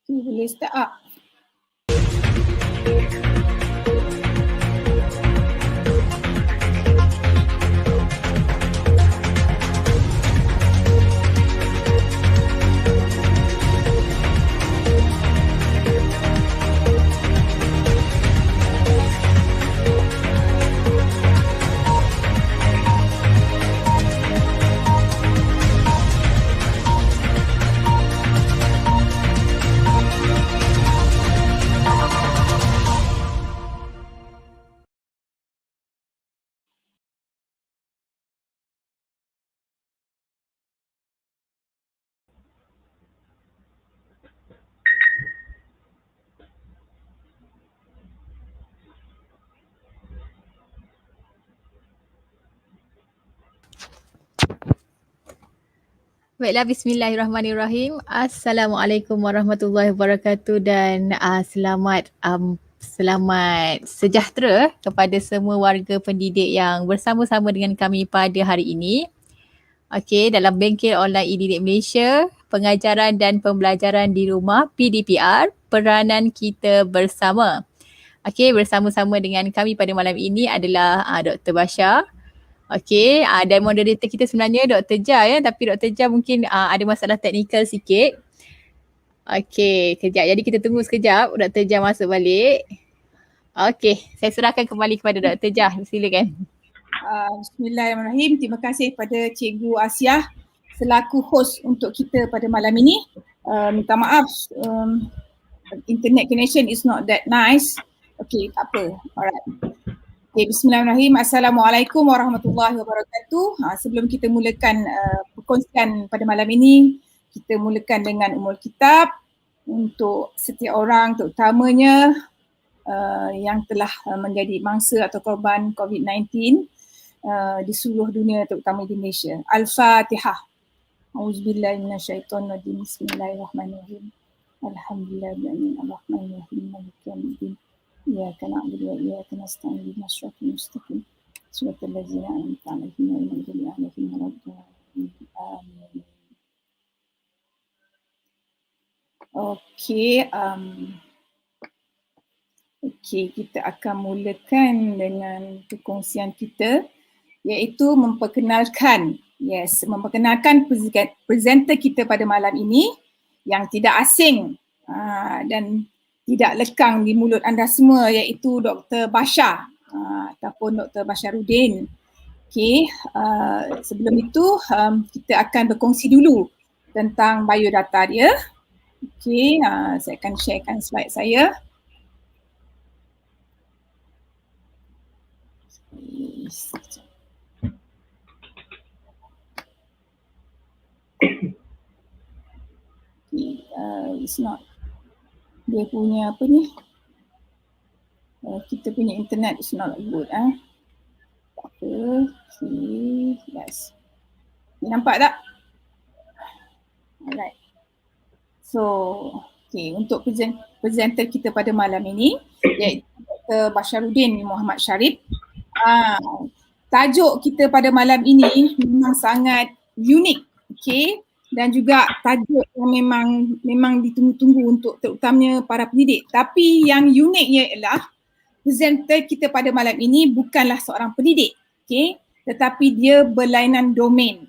Okay, boleh start up. Baiklah, bismillahirrahmanirrahim. Assalamualaikum warahmatullahi wabarakatuh dan selamat sejahtera kepada semua warga pendidik yang bersama-sama dengan kami pada hari ini. Okey, dalam bengkel online e-didik Malaysia, pengajaran dan pembelajaran di rumah PDPR, peranan kita bersama. Okey, bersama-sama dengan kami pada malam ini adalah Dr. Basha. Okey, dan moderator kita sebenarnya Dr. Jah ya, tapi Dr. Jah mungkin ada masalah teknikal sikit. Okey, kejap. Jadi kita tunggu sekejap Dr. Jah masuk balik. Okey, saya serahkan kembali kepada Dr. Jah. Silakan. Bismillahirrahmanirrahim. Terima kasih pada Cikgu Asiah selaku host untuk kita pada malam ini. Minta maaf, internet connection is not that nice. Okay, tak apa. Alright. Okay, bismillahirrahmanirrahim. Assalamualaikum warahmatullahi wabarakatuh. Sebelum kita mulakan perkongsian pada malam ini, kita mulakan dengan Ummul Kitab untuk setiap orang, terutamanya yang telah menjadi mangsa atau korban COVID-19 di seluruh dunia, terutama di Malaysia. Al-Fatihah. Auzubillahi minasyaitonirrajim. Bismillahirrahmanirrahim. Alhamdulillahirabbil alamin. Maliki yaumiddin. Iyyaka na'budu wa iyyaka nasta'in. Ihdinas siratal mustaqim. Siratal ladzina an'amta 'alaihim ghairil maghdubi 'alaihim waladdallin. Amin. Okey, kita akan mulakan dengan perkongsian kita, iaitu memperkenalkan presenter kita pada malam ini yang tidak asing dan tidak lekang di mulut anda semua, iaitu Dr. Basha ataupun Dr. Basharudin. Okey, sebelum itu kita akan berkongsi dulu tentang biodata dia. Okey, saya akan sharekan slide saya. It's not, dia punya apa ni, kita punya internet is not good. Tak apa. Okay, yes. Nampak tak? Alright. So, okay, untuk presenter kita pada malam ini, iaitu Dr. Basharudin Muhammad Sharif. Tajuk kita pada malam ini memang sangat unik, okay? Dan juga tajuk yang memang ditunggu-tunggu untuk terutamanya para pendidik. Tapi yang uniknya ialah presenter kita pada malam ini bukanlah seorang pendidik, okay? Tetapi dia berlainan domain.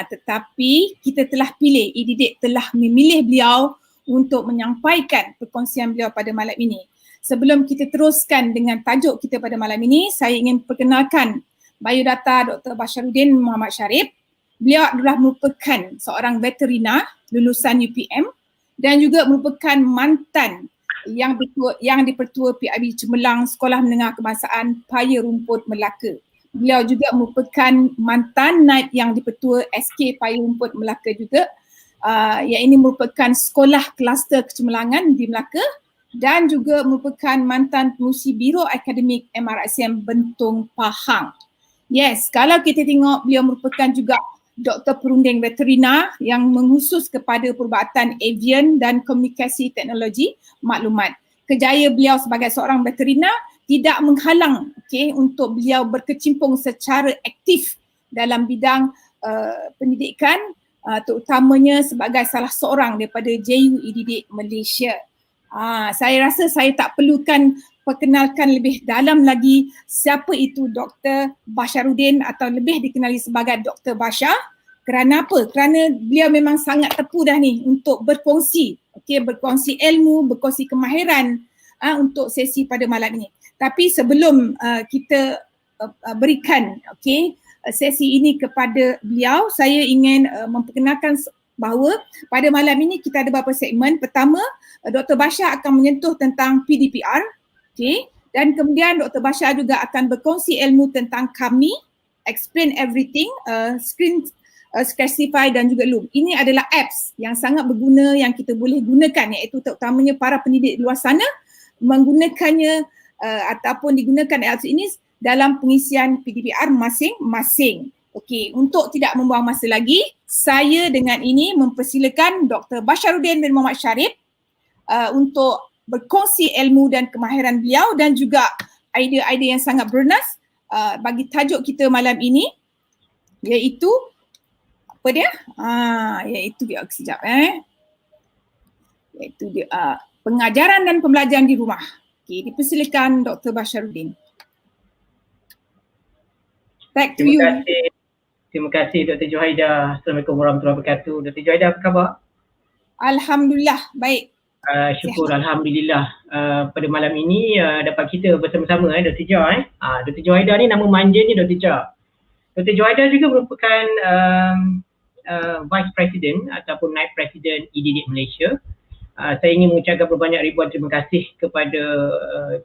Tetapi kita telah pilih, e-didik telah memilih beliau untuk menyampaikan perkongsian beliau pada malam ini. Sebelum kita teruskan dengan tajuk kita pada malam ini, saya ingin perkenalkan biodata Dr. Basharudin Muhammad Sharif. Beliau adalah merupakan seorang veterina lulusan UPM dan juga merupakan mantan yang di-Pertua PIB Cemerlang Sekolah Menengah Kebangsaan Paya Rumput Melaka. Beliau juga merupakan mantan naib yang di-Pertua SK Paya Rumput Melaka juga. Yang ini merupakan sekolah kluster kecemerlangan di Melaka dan juga merupakan mantan pengurusi Biro Akademik MRSM Bentong Pahang. Yes, kalau kita tengok beliau merupakan juga Doktor Perunding Veterina yang mengkhusus kepada perubatan avian dan komunikasi teknologi maklumat. Kerjaya beliau sebagai seorang veterina tidak menghalang untuk beliau berkecimpung secara aktif dalam bidang pendidikan terutamanya sebagai salah seorang daripada JU IDD Malaysia. Saya rasa saya tak perlukan perkenalkan lebih dalam lagi siapa itu Dr. Basharuddin atau lebih dikenali sebagai Dr. Bashar. Kerana apa? Kerana beliau memang sangat tepu dah ni untuk berkongsi, berkongsi ilmu, berkongsi kemahiran untuk sesi pada malam ini. Tapi sebelum kita berikan sesi ini kepada beliau, saya ingin memperkenalkan bahawa pada malam ini kita ada beberapa segmen. Pertama, Dr. Bashar akan menyentuh tentang PDPR, dan kemudian Dr. Bashar juga akan berkongsi ilmu tentang kami, explain everything, Scarcify dan juga Loom. Ini adalah apps yang sangat berguna yang kita boleh gunakan, iaitu terutamanya para pendidik di luar sana menggunakannya ataupun digunakan apps ini dalam pengisian PDPR masing-masing. Okey, untuk tidak membuang masa lagi, saya dengan ini mempersilakan Dr. Basharuddin bin Muhammad Sharif untuk berkongsi ilmu dan kemahiran beliau dan juga idea-idea yang sangat bernas bagi tajuk kita malam ini, iaitu apa dia? Iaitu dia sekejap iaitu dia pengajaran dan pembelajaran di rumah. Okey, dipersilakan Dr. Basharuddin. Back to you. Terima kasih Dr. Johaida. Assalamualaikum warahmatullahi wabarakatuh. Dr. Johaida, apa khabar? Alhamdulillah, baik. Syukur, alhamdulillah. Pada malam ini dapat kita bersama-sama Dr. Jo. Dr. Johaida ni nama manjanya Dr. Jo. Dr. Johaida juga merupakan Vice President ataupun Naib Presiden IDD Malaysia. Saya ingin mengucapkan berbanyak ribuan terima kasih kepada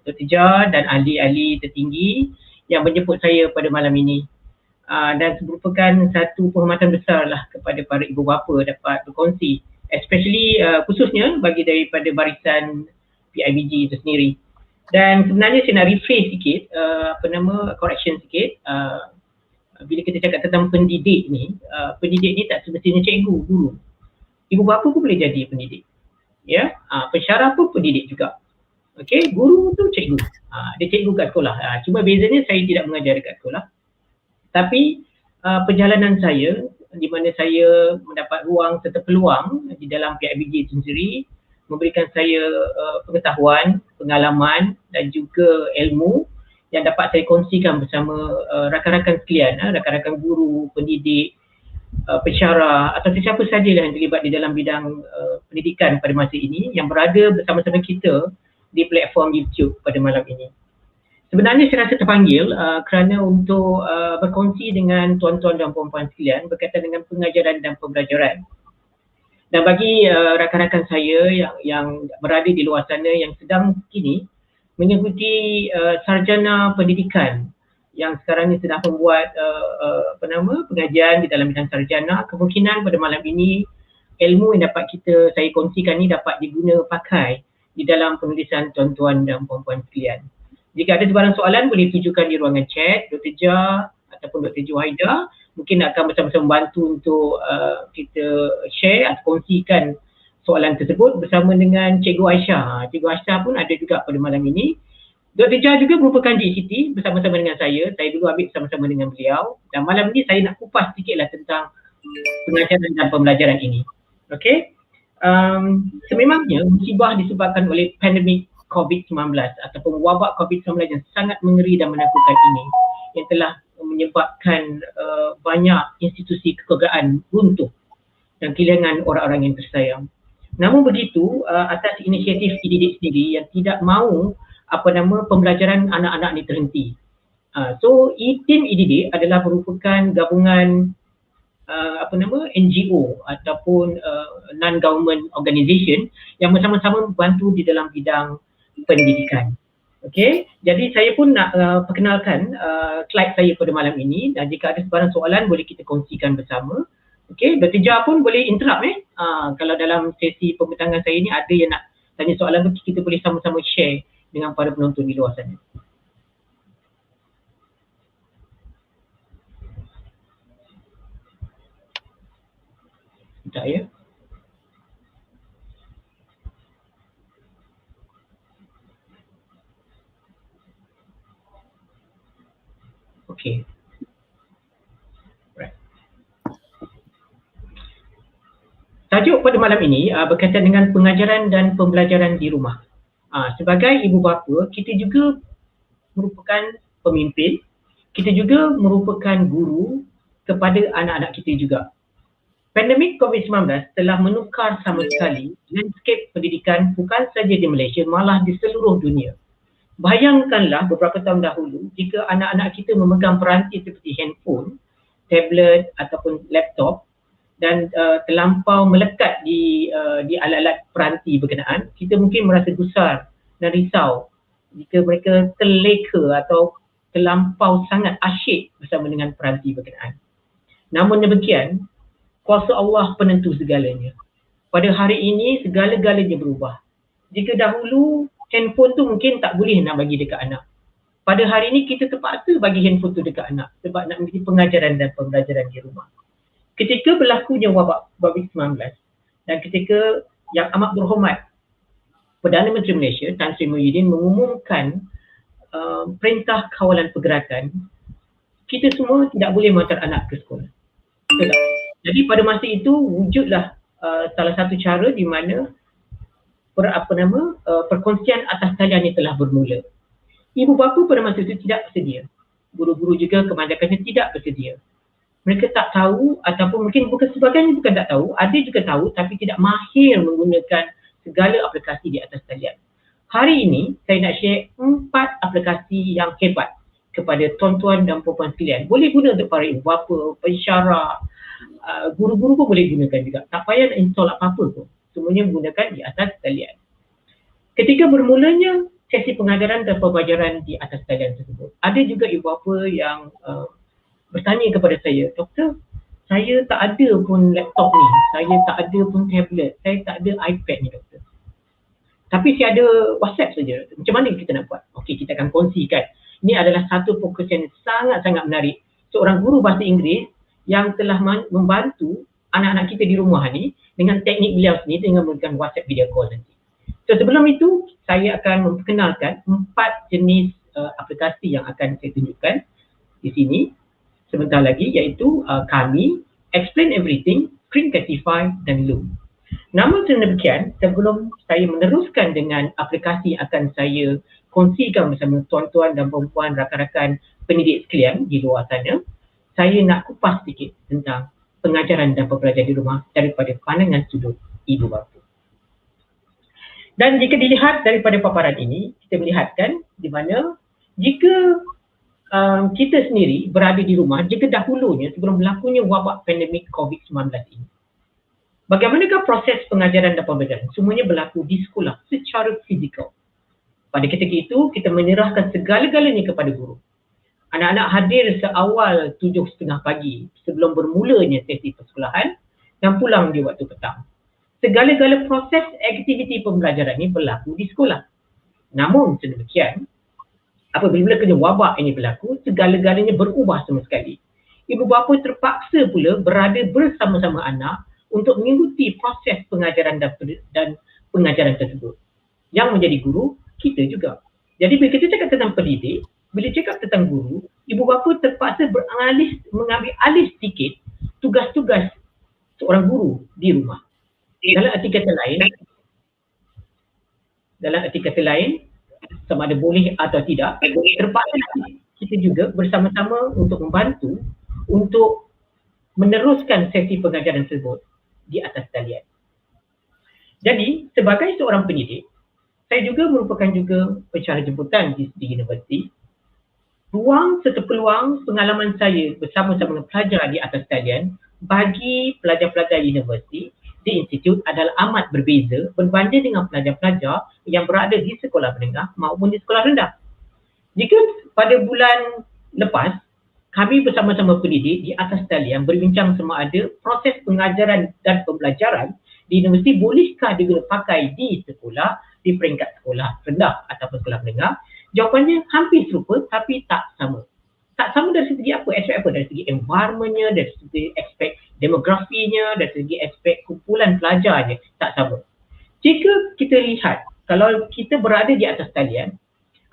Dr. Jo dan ahli-ahli tertinggi yang menjemput saya pada malam ini. Dan merupakan satu penghormatan besar lah kepada para ibu bapa dapat berkongsi, especially khususnya bagi daripada barisan PIBG itu sendiri. Dan sebenarnya saya nak rephrase sikit, correction sikit. Bila kita cakap tentang pendidik ni tak semestinya cikgu, guru. Ibu bapa pun boleh jadi pendidik. Ya, pensyarah pun pendidik juga. Okey, guru tu cikgu. Dia cikgu kat sekolah. Cuma bezanya saya tidak mengajar dekat sekolah. Tapi perjalanan saya di mana saya mendapat ruang serta peluang di dalam PIBG itu sendiri memberikan saya pengetahuan, pengalaman dan juga ilmu yang dapat saya kongsikan bersama rakan-rakan sekalian, rakan-rakan guru, pendidik, pensyarah atau sesiapa sahaja yang terlibat di dalam bidang pendidikan pada masa ini yang berada bersama-sama kita di platform YouTube pada malam ini. Sebenarnya saya rasa terpanggil kerana untuk berkongsi dengan tuan-tuan dan puan-puan sekalian berkaitan dengan pengajaran dan pembelajaran. Dan bagi rakan-rakan saya yang berada di luar sana yang sedang kini mengikuti sarjana pendidikan yang sekarang ini sedang membuat pengajian di dalam bidang sarjana, kemungkinan pada malam ini ilmu yang dapat saya kongsikan ni dapat diguna pakai di dalam penulisan tuan-tuan dan puan-puan sekalian. Jika ada sebarang soalan boleh tujukan di ruangan chat Dr. Jah ataupun Dr. Johaida, mungkin akan bersama-sama membantu untuk kita share atau kongsikan soalan tersebut bersama dengan Cikgu Aisyah. Cikgu Aisyah pun ada juga pada malam ini. Dr. Jah juga merupakan JCT bersama-sama dengan saya. Saya dulu ambil bersama-sama dengan beliau. Dan malam ini saya nak kupas sedikitlah tentang pengajaran dan pembelajaran ini. Okey. Sememangnya musibah disebabkan oleh pandemik COVID-19 ataupun wabak COVID-19 yang sangat mengeri dan menakutkan ini yang telah menyebabkan banyak institusi kekeluargaan runtuh dan kehilangan orang-orang yang tersayang. Namun begitu, atas inisiatif IDD sendiri yang tidak mahu pembelajaran anak-anak ini terhenti. So, tim IDD adalah merupakan gabungan NGO ataupun non-government organisation yang bersama-sama membantu di dalam bidang pendidikan. Okey, jadi saya pun nak perkenalkan slide saya pada malam ini dan jika ada sebarang soalan boleh kita kongsikan bersama. Okey, Dr. Jah pun boleh interrupt kalau dalam sesi pembentangan saya ni ada yang nak tanya soalan tu kita boleh sama-sama share dengan para penonton di luar sana. Sekejap ya. Okey. Right. Tajuk pada malam ini berkaitan dengan pengajaran dan pembelajaran di rumah. Sebagai ibu bapa, kita juga merupakan pemimpin, kita juga merupakan guru kepada anak-anak kita juga. Pandemik COVID-19 telah menukar sama sekali landscape pendidikan bukan saja di Malaysia, malah di seluruh dunia. Bayangkanlah beberapa tahun dahulu jika anak-anak kita memegang peranti seperti handphone, tablet ataupun laptop dan terlampau melekat di alat-alat peranti berkenaan, kita mungkin merasa gusar dan risau jika mereka terleka atau terlampau sangat asyik bersama dengan peranti berkenaan. Namun demikian, kuasa Allah penentu segalanya. Pada hari ini segala-galanya berubah. Jika dahulu handphone tu mungkin tak boleh nak bagi dekat anak. Pada hari ini kita terpaksa bagi handphone tu dekat anak sebab nak menjadi pengajaran dan pembelajaran di rumah. Ketika berlakunya wabak COVID-19 dan ketika yang amat berhormat Perdana Menteri Malaysia Tan Sri Muhyiddin mengumumkan perintah kawalan pergerakan, kita semua tidak boleh menghantar anak ke sekolah. Betul tak? Jadi pada masa itu wujudlah salah satu cara di mana perkongsian atas talian ini telah bermula. Ibu bapa pada masa itu tidak bersedia. Guru-guru juga kebanyakannya tidak bersedia. Mereka tak tahu ataupun mungkin bukan sebagainya bukan tak tahu, ada juga tahu tapi tidak mahir menggunakan segala aplikasi di atas talian. Hari ini saya nak share 4 aplikasi yang hebat kepada tuan-tuan dan puan-puan sekalian. Boleh guna untuk para ibu bapa, pensyarah, guru-guru pun boleh gunakan juga. Tak payah nak install apa-apa pun. Semuanya menggunakan di atas talian. Ketika bermulanya sesi pengajaran dan pembelajaran di atas talian tersebut, ada juga ibu bapa yang bertanya kepada saya, doktor, saya tak ada pun laptop ni, saya tak ada pun tablet, saya tak ada iPad ni doktor. Tapi saya ada WhatsApp saja. Macam mana kita nak buat? Okey, kita akan kongsikan. Ini adalah satu fokus yang sangat-sangat menarik. Seorang guru bahasa Inggeris yang telah membantu anak-anak kita di rumah ni dengan teknik beliau sendiri dengan menggunakan WhatsApp video call nanti. So sebelum itu, saya akan memperkenalkan 4 jenis aplikasi yang akan saya tunjukkan di sini sebentar lagi, iaitu kami, Explain Everything, Screencastify dan Loom. Namun demikian, sebelum saya meneruskan dengan aplikasi yang akan saya kongsikan bersama tuan-tuan dan puan-puan rakan-rakan pendidik sekalian di luar sana, saya nak kupas sedikit tentang pengajaran dan pembelajaran di rumah daripada pandangan sudut ibu bapa. Dan jika dilihat daripada paparan ini, kita melihatkan di mana jika kita sendiri berada di rumah, jika dahulunya sebelum berlakunya wabak pandemik COVID-19 ini, bagaimanakah proses pengajaran dan pembelajaran? Semuanya berlaku di sekolah secara fizikal. Pada ketika itu, kita menyerahkan segala-galanya kepada guru. Anak-anak hadir seawal 7.30 pagi sebelum bermulanya sesi persekolahan dan pulang di waktu petang. Segala-gala proses aktiviti pembelajaran ini berlaku di sekolah. Namun sedemikian, apabila kena wabak ini berlaku, segala-galanya berubah sama sekali. Ibu bapa terpaksa pula berada bersama-sama anak untuk mengikuti proses pengajaran dan pengajaran tersebut. Yang menjadi guru, kita juga. Jadi bila kita cakap tentang pendidik, bila cakap tentang guru, ibu bapa terpaksa mengambil alih sedikit tugas-tugas seorang guru di rumah. Dalam arti kata lain, sama ada boleh atau tidak, terpaksa kita juga bersama-sama untuk membantu untuk meneruskan sesi pengajaran tersebut di atas talian. Jadi, sebagai seorang pendidik, saya juga merupakan juga pensyarah jemputan di universiti. Ruang serta peluang pengalaman saya bersama-sama dengan pelajar di atas talian bagi pelajar-pelajar universiti di institut adalah amat berbeza berbanding dengan pelajar-pelajar yang berada di sekolah menengah maupun di sekolah rendah. Jika pada bulan lepas, kami bersama-sama pendidik di atas talian berbincang sama ada proses pengajaran dan pembelajaran di universiti bolehkah diguna pakai di sekolah, di peringkat sekolah rendah ataupun sekolah menengah. Jawapannya hampir serupa tapi tak sama. Tak sama dari segi apa? Aspek apa? Dari segi environmentnya, dari segi aspek demografinya, dari segi aspek kumpulan pelajarnya, tak sama. Jika kita lihat, kalau kita berada di atas talian,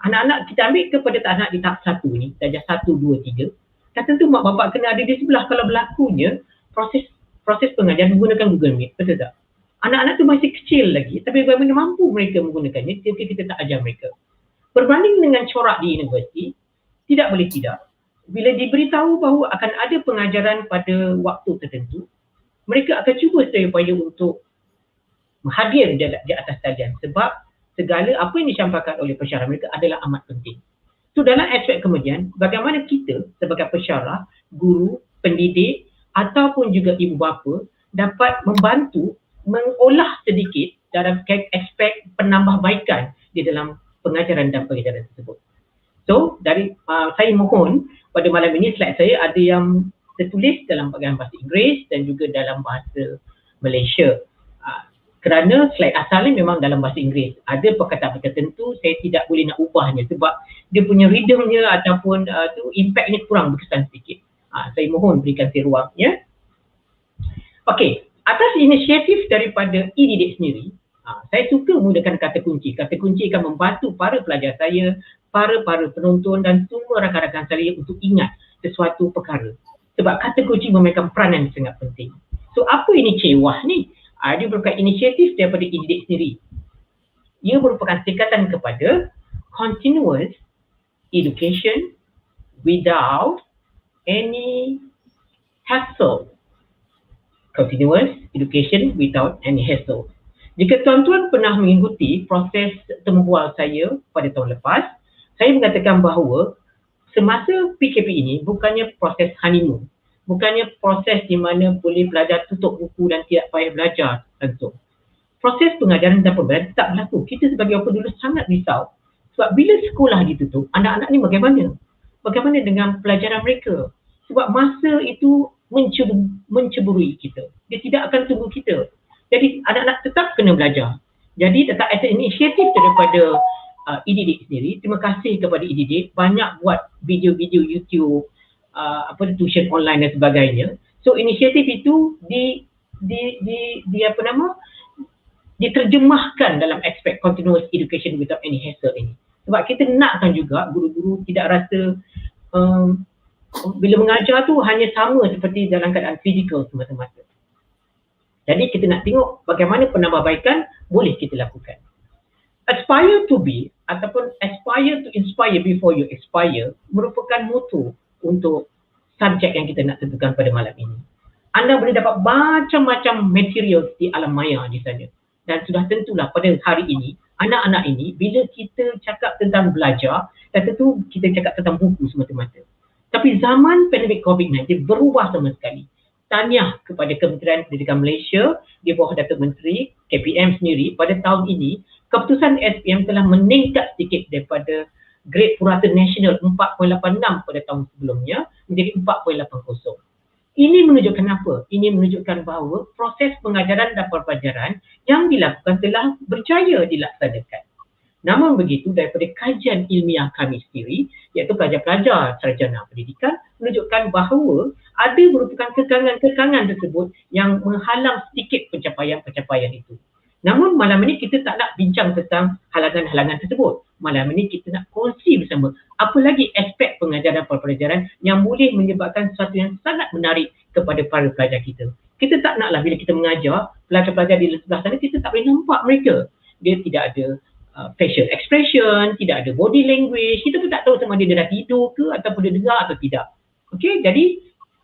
anak-anak kita ambil kepada anak di tahap 1 ni, darjah 1, 2, 3, dan tentu mak bapak kena ada di sebelah kalau berlakunya proses proses pengajaran menggunakan Google Meet, betul tak? Anak-anak tu masih kecil lagi, tapi bagaimana mampu mereka menggunakannya jika kita tak ajar mereka. Berbanding dengan corak di universiti, tidak boleh tidak. Bila diberitahu bahawa akan ada pengajaran pada waktu tertentu, mereka akan cuba sedaya upaya untuk hadir di atas talian sebab segala apa yang disampaikan oleh pensyarah mereka adalah amat penting. So dalam aspek kemudian, bagaimana kita sebagai pensyarah, guru, pendidik ataupun juga ibu bapa dapat membantu mengolah sedikit dalam aspek penambahbaikan di dalam pengajaran dan pengajaran tersebut. So dari saya mohon pada malam ini slide saya ada yang tertulis dalam bahasa Inggeris dan juga dalam bahasa Malaysia. Kerana slide asalnya memang dalam bahasa Inggeris. Ada perkataan tertentu saya tidak boleh nak ubahnya sebab dia punya rhythmnya ataupun impactnya kurang berkesan sedikit. Saya mohon berikan saya ruang ya. Okey, atas inisiatif daripada e-didik sendiri, saya suka menggunakan kata kunci. Kata kunci akan membantu para pelajar saya, para penonton dan semua rakan-rakan saya untuk ingat sesuatu perkara. Sebab kata kunci memainkan peranan sangat penting. So apa ini CEWAH ni? Dia merupakan inisiatif daripada e-didik sendiri. Ia merupakan singkatan kepada Continuous Education Without Any Hassle. Continuous Education Without Any Hassle. Jika tuan-tuan pernah mengikuti proses temubual saya pada tahun lepas, saya mengatakan bahawa semasa PKP ini bukannya proses honeymoon. Bukannya proses di mana boleh belajar tutup buku dan tidak payah belajar langsung. Proses pengajaran dan pembelajaran tak berlaku. Kita sebagai orang dulu sangat risau. Sebab bila sekolah ditutup, anak-anak ni bagaimana? Bagaimana dengan pelajaran mereka? Sebab masa itu menceburui kita. Dia tidak akan tunggu kita. Jadi anak-anak tetap kena belajar. Jadi tetap ada inisiatif daripada e-didik sendiri. Terima kasih kepada e-didik. Banyak buat video-video YouTube, tuition online dan sebagainya. So inisiatif itu diterjemahkan dalam aspek continuous education without any hassle ini. Sebab kita nakkan juga guru-guru tidak rasa bila mengajar tu hanya sama seperti dalam keadaan fizikal semata-mata. Jadi kita nak tengok bagaimana penambahbaikan boleh kita lakukan. Aspire to be ataupun aspire to inspire before you expire merupakan motto untuk subjek yang kita nak tentukan pada malam ini. Anda boleh dapat macam-macam material di alam maya di sana. Dan sudah tentulah pada hari ini, anak-anak ini bila kita cakap tentang belajar, dan tentu kita cakap tentang buku semata-mata. Tapi zaman pandemik COVID-19 berubah sama sekali. Tahniah kepada Kementerian Pendidikan Malaysia di bawah Datuk Menteri KPM sendiri pada tahun ini, keputusan SPM telah meningkat sedikit daripada grade purata nasional 4.86 pada tahun sebelumnya menjadi 4.80. Ini menunjukkan apa? Ini menunjukkan bahawa proses pengajaran dan pembelajaran yang dilakukan telah berjaya dilaksanakan. Namun begitu, daripada kajian ilmiah kami sendiri, iaitu pelajar-pelajar sarjana pendidikan, menunjukkan bahawa ada merupakan kekangan-kekangan tersebut yang menghalang sedikit pencapaian-pencapaian itu. Namun malam ini kita tak nak bincang tentang halangan-halangan tersebut. Malam ini kita nak kongsi bersama apa lagi aspek pengajaran pelajaran yang boleh menyebabkan sesuatu yang sangat menarik kepada para pelajar kita. Kita tak naklah bila kita mengajar, pelajar-pelajar di sebelah sana kita tak boleh nampak mereka. Dia tidak ada facial expression, tidak ada body language, kita pun tak tahu sama dia dah tidur ke ataupun dia dengar atau tidak. Okey, jadi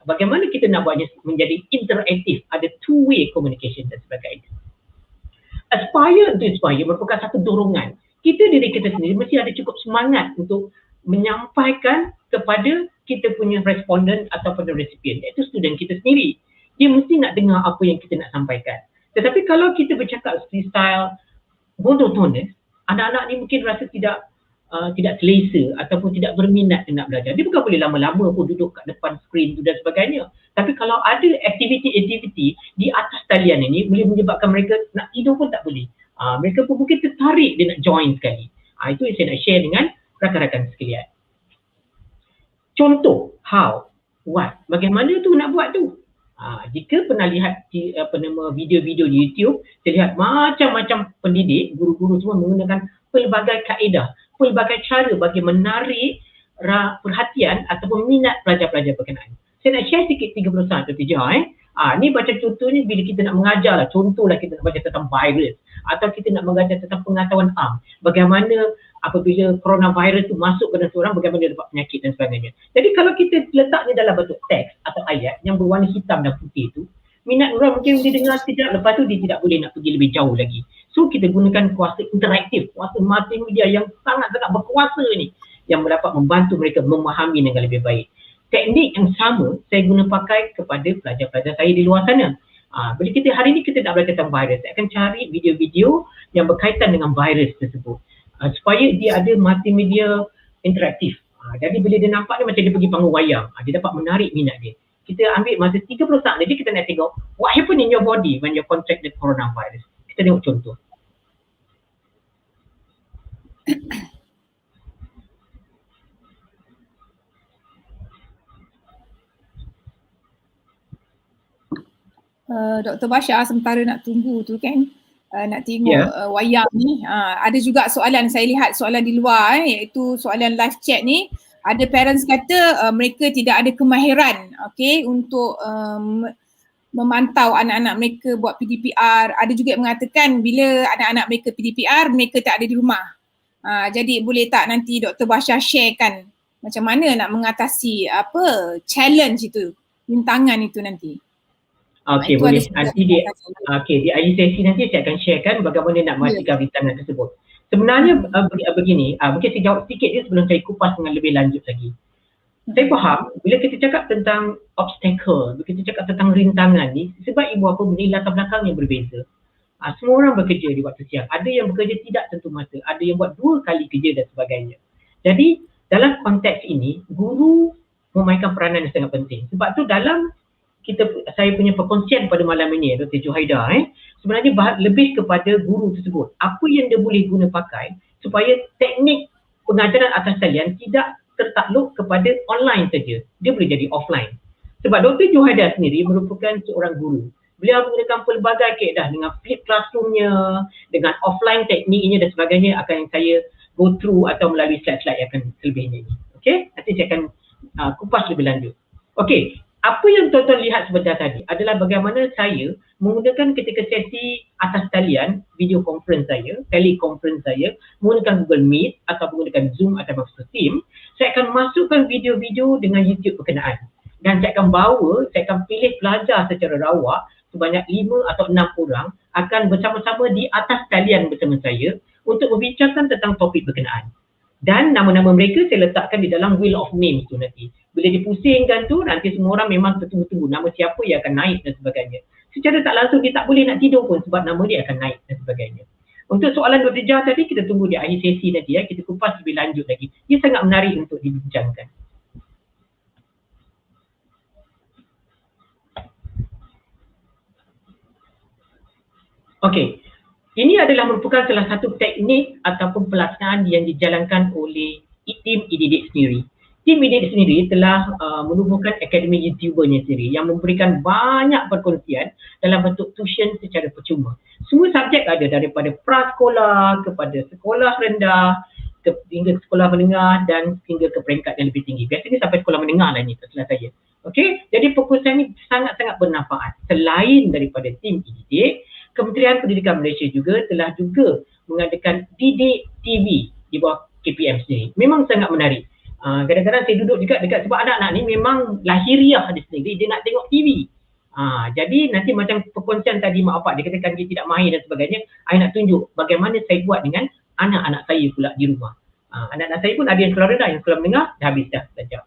bagaimana kita nak buatnya menjadi interaktif, ada two-way communication dan sebagainya. Aspire to inspire merupakan satu dorongan. Diri kita sendiri mesti ada cukup semangat untuk menyampaikan kepada kita punya responden ataupun resipien, iaitu student kita sendiri. Dia mesti nak dengar apa yang kita nak sampaikan. Tetapi kalau kita bercakap freestyle, monotonous, anak-anak ni mungkin rasa tidak selesa ataupun tidak berminat nak belajar. Dia bukan boleh lama-lama pun duduk kat depan skrin tu dan sebagainya. Tapi kalau ada aktiviti-aktiviti di atas talian ini boleh menyebabkan mereka nak tidur pun tak boleh. Mereka pun mungkin tertarik dia nak join sekali. Itu yang saya nak share dengan rakan-rakan sekalian. Contoh, how, what, bagaimana tu nak buat tu? Jika pernah lihat video-video di YouTube, saya lihat macam-macam pendidik, guru-guru semua menggunakan pelbagai kaedah, pelbagai cara bagi menarik perhatian ataupun minat pelajar-pelajar berkenaan. Saya nak share sikit 30 saat Dr. Joy. Ni macam contohnya bila kita nak mengajar lah, contohlah kita nak baca tentang virus atau kita nak mengajar tentang pengetahuan bagaimana apabila coronavirus tu masuk ke dalam seorang, bagaimana dia dapat penyakit dan sebagainya. Jadi kalau kita letaknya dalam bentuk teks atau ayat yang berwarna hitam dan putih tu, minat orang mungkin dia dengar sekejap, lepas tu dia tidak boleh nak pergi lebih jauh lagi. So kita gunakan kuasa interaktif, kuasa multimedia yang sangat-sangat berkuasa ni yang dapat membantu mereka memahami dengan lebih baik. Teknik yang sama saya guna pakai kepada pelajar-pelajar saya di luar sana. Bila kita hari ni kita nak belajar tentang virus, saya akan cari video-video yang berkaitan dengan virus tersebut. Supaya dia ada multimedia interaktif. Jadi bila dia nampak dia macam dia pergi panggung wayang, dia dapat menarik minat dia. Kita ambil masa 30 saat saja kita nak tengok what happen in your body when you contract the coronavirus. Kita tengok contoh. Dr. Basha sementara nak tunggu tu kan, nak tengok wayang ni, ada juga soalan, saya lihat soalan di luar iaitu soalan live chat ni. Ada parents kata mereka tidak ada kemahiran untuk memantau anak-anak mereka buat PDPR. Ada juga yang mengatakan bila anak-anak mereka PDPR, mereka tak ada di rumah. Jadi boleh tak nanti Dr. Basha sharekan macam mana nak mengatasi challenge itu, rintangan itu nanti. Okey, boleh. Nanti di akhir sesi nanti saya akan sharekan bagaimana nak memastikan rintangan tersebut. Sebenarnya begini, mungkin saya jawab sedikit je sebelum saya kupas dengan lebih lanjut lagi. Saya faham bila kita cakap tentang obstacle, bila kita cakap tentang rintangan ni, sebab ibu apa benda latar belakang yang berbeza. Semua orang bekerja di waktu siang. Ada yang bekerja tidak tentu mata, ada yang buat 2 kali kerja dan sebagainya. Jadi dalam konteks ini, guru memainkan peranan yang sangat penting. Sebab tu dalam saya punya perkongsian pada malam ini, Dr. Johaida, sebenarnya lebih kepada guru tersebut. Apa yang dia boleh guna pakai supaya teknik pengajaran atas talian tidak tertakluk kepada online saja. Dia boleh jadi offline. Sebab Dr. Johaida sendiri merupakan seorang guru. Beliau menggunakan pelbagai keadaan dengan flip classroomnya, dengan offline tekniknya dan sebagainya akan saya go through atau melalui slide-slide yang akan selebihnya ini. Okey, nanti saya akan kupas lebih lanjut. Okey. Apa yang tuan-tuan lihat sebentar tadi adalah bagaimana saya menggunakan ketika sesi atas talian, video conference saya, teleconference saya, menggunakan Google Meet atau menggunakan Zoom atau Microsoft Teams, saya akan masukkan video-video dengan YouTube berkenaan. Dan saya akan pilih pelajar secara rawak sebanyak 5 atau 6 orang akan bersama-sama di atas talian bersama saya untuk berbincangkan tentang topik berkenaan. Dan nama-nama mereka saya letakkan di dalam wheel of names tu nanti. Bila dipusingkan tu, nanti semua orang memang tertunggu-tunggu nama siapa yang akan naik dan sebagainya. Secara tak langsung dia tak boleh nak tidur pun sebab nama dia akan naik dan sebagainya. Untuk soalan Dr. Jah tadi, kita tunggu di akhir sesi nanti kita kupas lebih lanjut lagi. Dia sangat menarik untuk dibincangkan. Okey. Ini adalah merupakan salah satu teknik ataupun pelaksanaan yang dijalankan oleh tim e-didik sendiri. Tim e-didik sendiri telah menubuhkan akademi YouTubernya sendiri yang memberikan banyak perkongsian dalam bentuk tuition secara percuma. Semua subjek ada daripada prasekolah kepada sekolah rendah hingga sekolah menengah dan hingga ke peringkat yang lebih tinggi. Biasanya sampai sekolah menengah lah ni, tak salah saya. Okey, jadi perkongsian ini sangat-sangat bermanfaat. Selain daripada tim e-didik, Kementerian Pendidikan Malaysia juga telah mengadakan Didik TV di bawah KPM sendiri. Memang sangat menarik. Kadang-kadang saya duduk juga dekat sebab anak-anak ni memang lahiriah dia sendiri, dia nak tengok TV. Jadi nanti macam perkongsian tadi mak bapak dia katakan dia tidak mahir dan sebagainya, saya nak tunjuk bagaimana saya buat dengan anak-anak saya pula di rumah. Anak-anak saya pun ada yang sekolah rendah, yang sekolah menengah, dah habis dah belajar.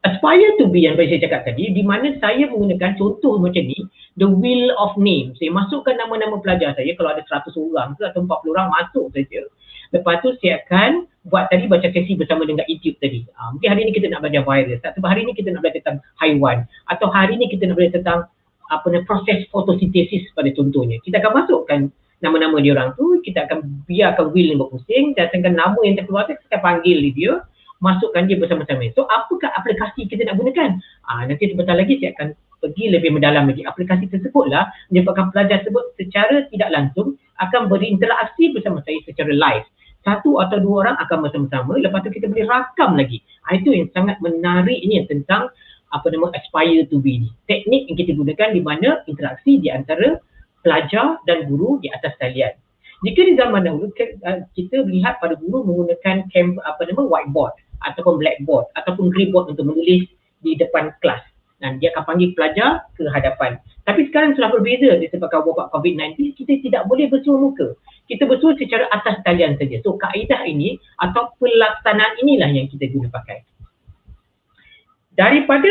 Aspire to be yang saya cakap tadi, di mana saya menggunakan contoh macam ni, the wheel of name. Saya masukkan nama-nama pelajar saya, kalau ada 100 orang ke atau 40 orang masuk saja. Lepas tu saya akan buat tadi baca sesi bersama dengan YouTube tadi. Mungkin hari ni kita nak belajar virus, sebab hari ni kita nak belajar tentang haiwan, atau hari ni kita nak belajar tentang proses fotosintesis pada contohnya. Kita akan masukkan nama-nama dia orang tu, kita akan biarkan wheel yang berpusing, datangkan nama yang terkeluar, kita akan panggil dia, masukkan dia bersama-sama. So apakah aplikasi kita nak gunakan? Nanti sebentar lagi saya akan pergi lebih mendalam lagi. Aplikasi tersebutlah menyebabkan pelajar tersebut secara tidak langsung akan berinteraksi bersama saya secara live. 1 atau 2 orang akan bersama-sama, lepas tu kita boleh rakam lagi. Itu yang sangat menarik ini tentang aspire to be ni. Teknik yang kita gunakan di mana interaksi di antara pelajar dan guru di atas talian. Jika di zaman dahulu kita melihat pada guru menggunakan whiteboard ataupun blackboard ataupun greyboard untuk menulis di depan kelas. Dan dia akan panggil pelajar ke hadapan. Tapi sekarang telah berbeza disebabkan wabak COVID-19, kita tidak boleh bersua muka. Kita bersua secara atas talian saja. So kaedah ini atau pelaksanaan inilah yang kita guna pakai. Daripada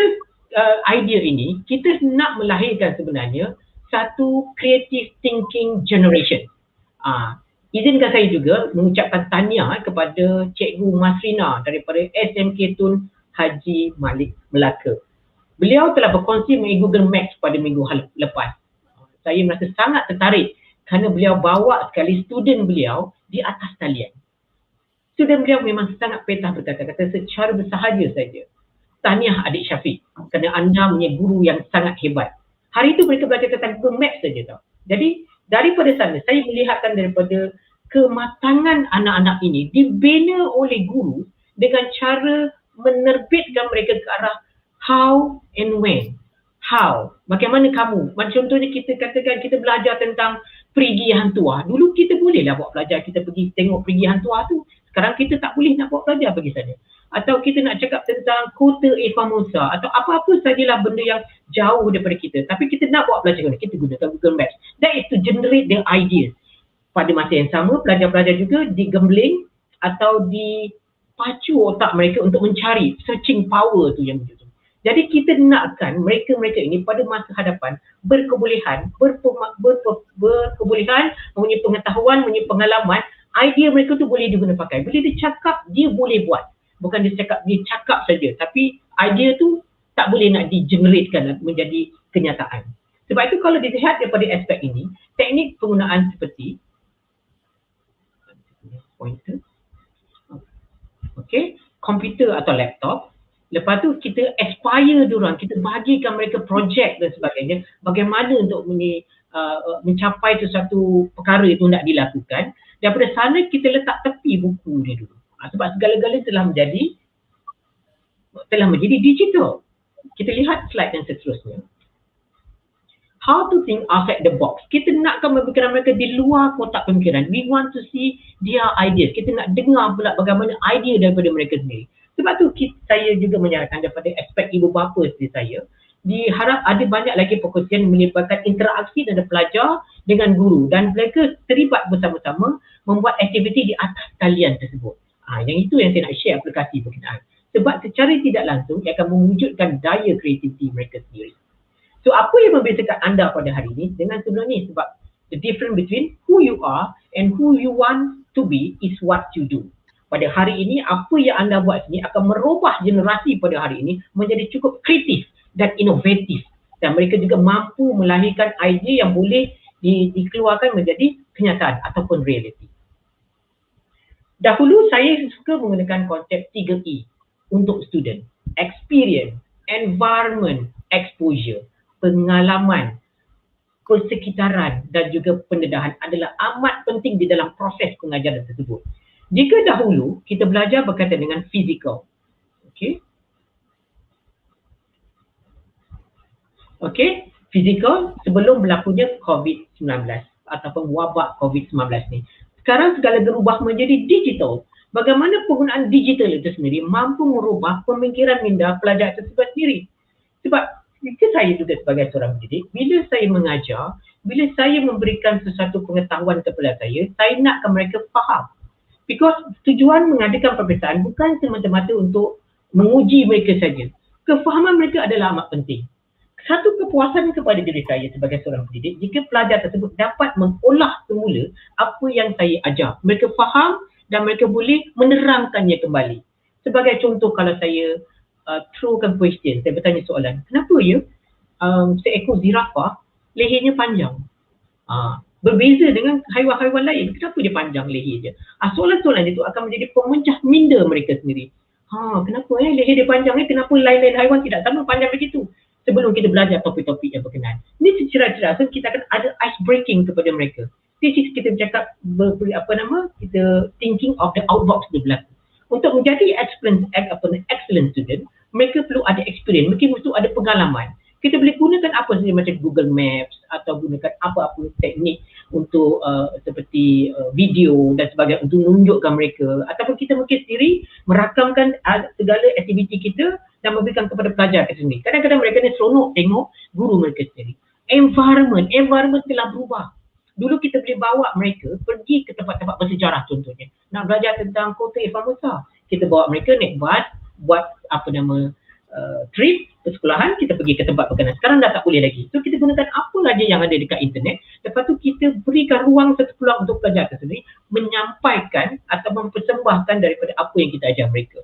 idea ini, kita nak melahirkan sebenarnya satu creative thinking generation. Izinkan saya juga mengucapkan tahniah kepada Cikgu Masrina daripada SMK Tun Haji Malik Melaka. Beliau telah berkongsi mengenai Google Maps pada minggu lepas. Saya merasa sangat tertarik kerana beliau bawa sekali student beliau di atas talian. Student beliau memang sangat petah berkata-kata secara bersahaja saja. Tahniah adik Syafiq kerana anda punya guru yang sangat hebat. Hari itu mereka belajar tentang Google Maps saja tau. Jadi daripada sana saya melihatkan daripada kematangan anak-anak ini dibina oleh guru dengan cara menerbitkan mereka ke arah how and when. How? Bagaimana kamu? Contohnya kita katakan kita belajar tentang perigi hantuah. Dulu kita bolehlah bawa pelajar kita pergi tengok perigi hantuah tu. Sekarang kita tak boleh nak bawa pelajar pergi sana. Atau kita nak cakap tentang kota Famosa atau apa-apa sajalah benda yang jauh daripada kita. Tapi kita nak bawa pelajar mana? Kita gunakan Google Maps. That is to generate the ideas. Pada masa yang sama, pelajar-pelajar juga digembling atau dipacu otak mereka untuk mencari searching power tu yang begitu. Jadi kita nakkan mereka-mereka ini pada masa hadapan berkebolehan, mempunyai pengetahuan, mempunyai pengalaman, idea mereka tu boleh diguna pakai. Bila dia cakap, dia boleh buat. Bukan dia cakap saja, tapi idea tu tak boleh nak di-generatekan menjadi kenyataan. Sebab itu kalau dilihat daripada aspek ini, teknik penggunaan seperti komputer atau laptop. Lepas tu kita aspire diorang, kita bagikan mereka projek dan sebagainya, bagaimana untuk mencapai sesuatu perkara itu nak dilakukan. Daripada sana kita letak tepi buku dia dulu. Sebab segala-galanya telah menjadi digital. Kita lihat slide yang seterusnya. How to think outside the box. Kita nakkan pemikiran mereka di luar kotak pemikiran. We want to see their ideas. Kita nak dengar pula bagaimana idea daripada mereka sendiri. Sebab tu saya juga menyarankan daripada aspek ibu bapa seperti saya, diharap ada banyak lagi perkongsian melibatkan interaksi dari pelajar dengan guru dan mereka terlibat bersama-sama membuat aktiviti di atas talian tersebut. Yang itu yang saya nak share aplikasi berkenaan. Sebab secara tidak langsung ia akan mewujudkan daya kreativiti mereka sendiri. So apa yang membezakan anda pada hari ini dengan sebelum ni? Sebab the difference between who you are and who you want to be is what you do. Pada hari ini apa yang anda buat sini akan merubah generasi pada hari ini menjadi cukup kreatif dan inovatif. Dan mereka juga mampu melahirkan idea yang boleh dikeluarkan menjadi kenyataan ataupun realiti. Dahulu saya suka menggunakan konsep 3E untuk student. Experience, environment, exposure, pengalaman, persekitaran dan juga pendedahan adalah amat penting di dalam proses pengajaran tersebut. Jika dahulu kita belajar berkaitan dengan physical. Physical sebelum berlakunya COVID-19 ataupun wabak COVID-19 ni. Sekarang segala berubah menjadi digital. Bagaimana penggunaan digital itu sendiri mampu merubah pemikiran minda pelajar tersebut sendiri. Sebab saya juga sebagai seorang pendidik, bila saya mengajar, bila saya memberikan sesuatu pengetahuan kepada saya nakkan mereka faham. Because tujuan mengadakan peperiksaan bukan semata-mata untuk menguji mereka saja. Kefahaman mereka adalah amat penting. Satu kepuasan kepada diri saya sebagai seorang pendidik jika pelajar tersebut dapat mengolah semula apa yang saya ajar. Mereka faham dan mereka boleh menerangkannya kembali. Sebagai contoh, kalau saya throwkan question, saya bertanya soalan, kenapa seekor zirafah lehernya panjang? Berbeza dengan haiwan-haiwan lain, kenapa dia panjang leher dia? Soalan-soalan itu akan menjadi pemecah minda mereka sendiri. Kenapa leher dia panjang kenapa lain-lain haiwan tidak sama panjang begitu? Sebelum kita belajar topik-topik yang berkenaan. Ini secara langsung kita akan ada ice breaking kepada mereka. This is kita bercakap kita thinking of the outbox dia berlaku. Untuk menjadi excellent student, mereka perlu ada experience, mereka perlu ada pengalaman. Kita boleh gunakan apa saja macam Google Maps atau gunakan apa-apa teknik untuk seperti video dan sebagainya untuk menunjukkan mereka, ataupun kita mungkin sendiri merakamkan segala aktiviti kita dan memberikan kepada pelajar kita sendiri. Kadang-kadang mereka ni seronok tengok guru mereka sendiri. Environment telah berubah. Dulu kita boleh bawa mereka pergi ke tempat-tempat bersejarah contohnya. Nak belajar tentang kota Formosa, kita bawa mereka naik bas, buat trip persekolahan, kita pergi ke tempat berkenan. Sekarang dah tak boleh lagi. So kita gunakan apa saja yang ada dekat internet. Lepas tu kita berikan ruang satu peluang untuk pelajar tersebut menyampaikan atau mempersembahkan daripada apa yang kita ajar mereka.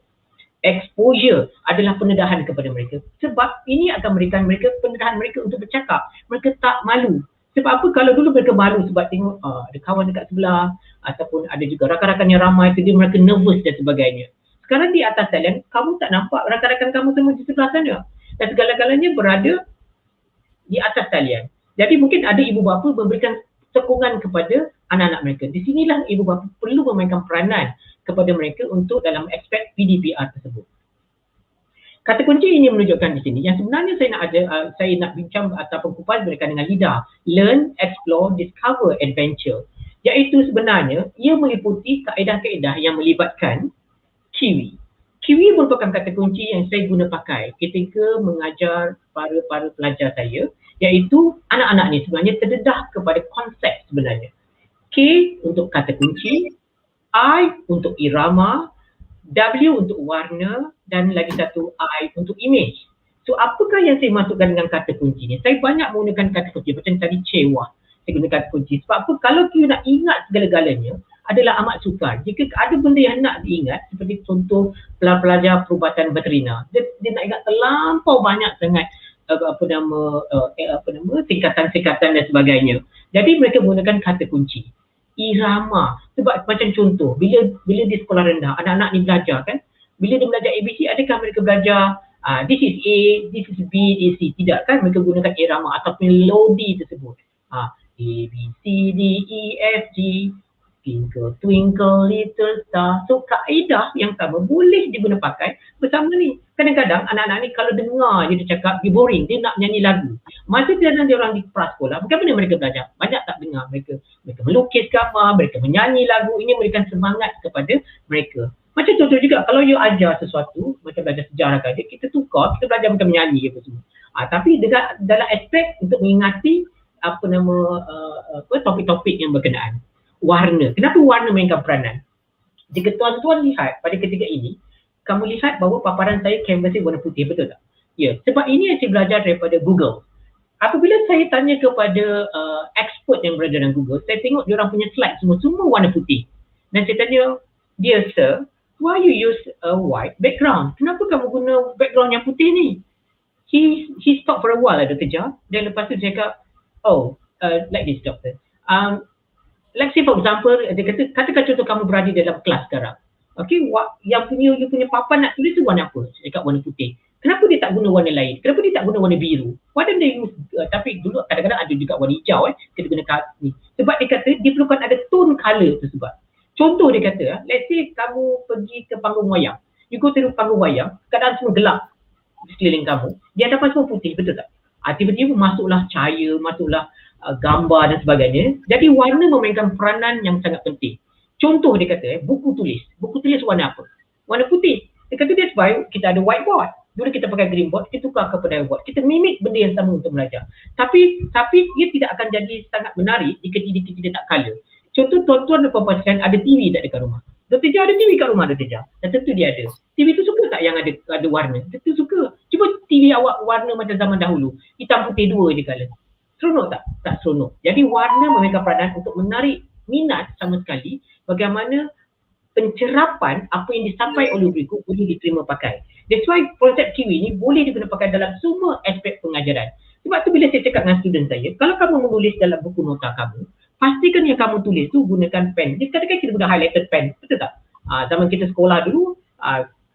Exposure adalah pendedahan kepada mereka. Sebab ini akan memberikan mereka pendedahan mereka untuk bercakap. Mereka tak malu. Sebab apa? Kalau dulu mereka malu sebab tengok ada kawan dekat sebelah, ataupun ada juga rakan-rakan yang ramai, jadi mereka nervous dan sebagainya. Sekarang di atas talian, kamu tak nampak rakan-rakan kamu semua di sebelah sana. Dan segala-galanya berada di atas talian. Jadi mungkin ada ibu bapa memberikan sokongan kepada anak-anak mereka. Di sinilah ibu bapa perlu memainkan peranan kepada mereka untuk dalam aspek PDPR tersebut. Kata kunci ini menunjukkan di sini yang sebenarnya saya nak bincang ataupun kupas berkaitan dengan LIDA, Learn, Explore, Discover, Adventure. Iaitu sebenarnya ia meliputi kaedah-kaedah yang melibatkan Kiwi. Kiwi merupakan kata kunci yang saya guna pakai ketika mengajar para pelajar saya, iaitu anak-anak ni sebenarnya terdedah kepada konsep sebenarnya. K untuk kata kunci, I untuk irama, W untuk warna, dan lagi satu I untuk image. So apakah yang saya masukkan dengan kata kunci ni? Saya banyak menggunakan kata kunci macam tadi cewah. Saya guna kata kunci sebab apa? Kalau kita nak ingat segala-galanya adalah amat sukar. Jika ada benda yang nak diingat, seperti contoh pelajar perubatan veterina, dia nak ingat terlampau banyak sangat tingkatan-tingkatan dan sebagainya. Jadi mereka menggunakan kata kunci. Irama, sebab macam contoh, bila di sekolah rendah, anak-anak ni belajar kan, bila dia belajar ABC, adakah mereka belajar this is A, this is B, this is C? Tidak kan, mereka gunakan irama ataupun melodi tersebut. A, B, C, D, E, F, G, Twinkle, twinkle, little star. So kaedah yang sama boleh diguna pakai bersama ni. Kadang-kadang anak-anak ni kalau dengar dia cakap, dia boring, dia nak nyanyi lagu. Masa dia orang di prasekolah, bagaimana mereka belajar? Banyak tak dengar mereka melukis gambar, mereka menyanyi lagu. Ini memberikan semangat kepada mereka. Macam contoh juga, kalau you ajar sesuatu, macam belajar sejarah kan, kita tukar, kita belajar macam menyanyi apa semua. Tapi dalam aspek untuk mengingati topik-topik yang berkenaan. Warna. Kenapa warna mainkan peranan? Jika tuan-tuan lihat pada ketika ini, kamu lihat bahawa paparan saya kanvasnya warna putih, betul tak? Ya, sebab ini yang saya belajar daripada Google. Apabila saya tanya kepada expert yang berada dalam Google, saya tengok diorang punya slide semua warna putih. Dan saya tanya, dear sir, why you use a white background? Kenapa kamu guna background yang putih ni? He stopped for a while, Dr. Jah. Dan lepas tu dia cakap, like this doctor. Let's say for example, dia katakan contoh kamu berada dalam kelas sekarang. Okay, you punya papan nak tulis tu warna apa? Dekat warna putih. Kenapa dia tak guna warna lain? Kenapa dia tak guna warna biru? Why don't they use, tapi dulu kadang-kadang ada juga warna hijau kita guna ni. Sebab dia kata dia perlukan ada tone colour tersebut. Contoh dia kata, let's say kamu pergi ke panggung wayang. You go to panggung wayang, keadaan semua gelap di sekeliling kamu. Di hadapan semua putih, betul tak? Tiba-tiba masuklah cahaya, masuklah gambar dan sebagainya. Jadi warna memainkan peranan yang sangat penting. Contoh dia kata, buku tulis. Buku tulis warna apa? Warna putih. Dia kata that's why kita ada whiteboard. Dulu kita pakai green board, kita tukar kepada whiteboard. Kita mimik benda yang sama untuk belajar. Tapi ia tidak akan jadi sangat menarik jika kita tak colour. Contoh tuan-tuan dan puan-puan sekalian ada TV tak dekat rumah? Dr. Jah ada TV kat rumah Dr. Jah? Dan tentu dia ada. TV tu suka tak yang ada warna? Tentu suka. Cuba TV awak warna macam zaman dahulu. Hitam putih dua je colour. Seronok tak? Tak seronok. Jadi warna memainkan peranan untuk menarik minat sama sekali bagaimana pencerapan apa yang disampaikan oleh guru boleh diterima pakai. That's why konsep Kiwi ni boleh digunakan pakai dalam semua aspek pengajaran. Sebab tu bila saya cakap dengan student saya, kalau kamu menulis dalam buku nota kamu, pastikan yang kamu tulis tu gunakan pen. Dia katakan kita guna highlighted pen, betul tak? Zaman kita sekolah dulu,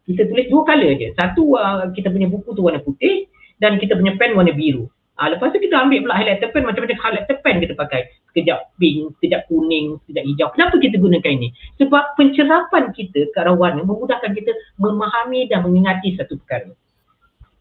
kita tulis dua colour je. Satu kita punya buku tu warna putih dan kita punya pen warna biru. Lepas tu kita ambil pula highlighter pen, macam-macam highlighter pen kita pakai. Sekejap pink, sekejap kuning, sekejap hijau. Kenapa kita gunakan ini? Sebab pencerapan kita ke arah warna memudahkan kita memahami dan mengingati satu perkara.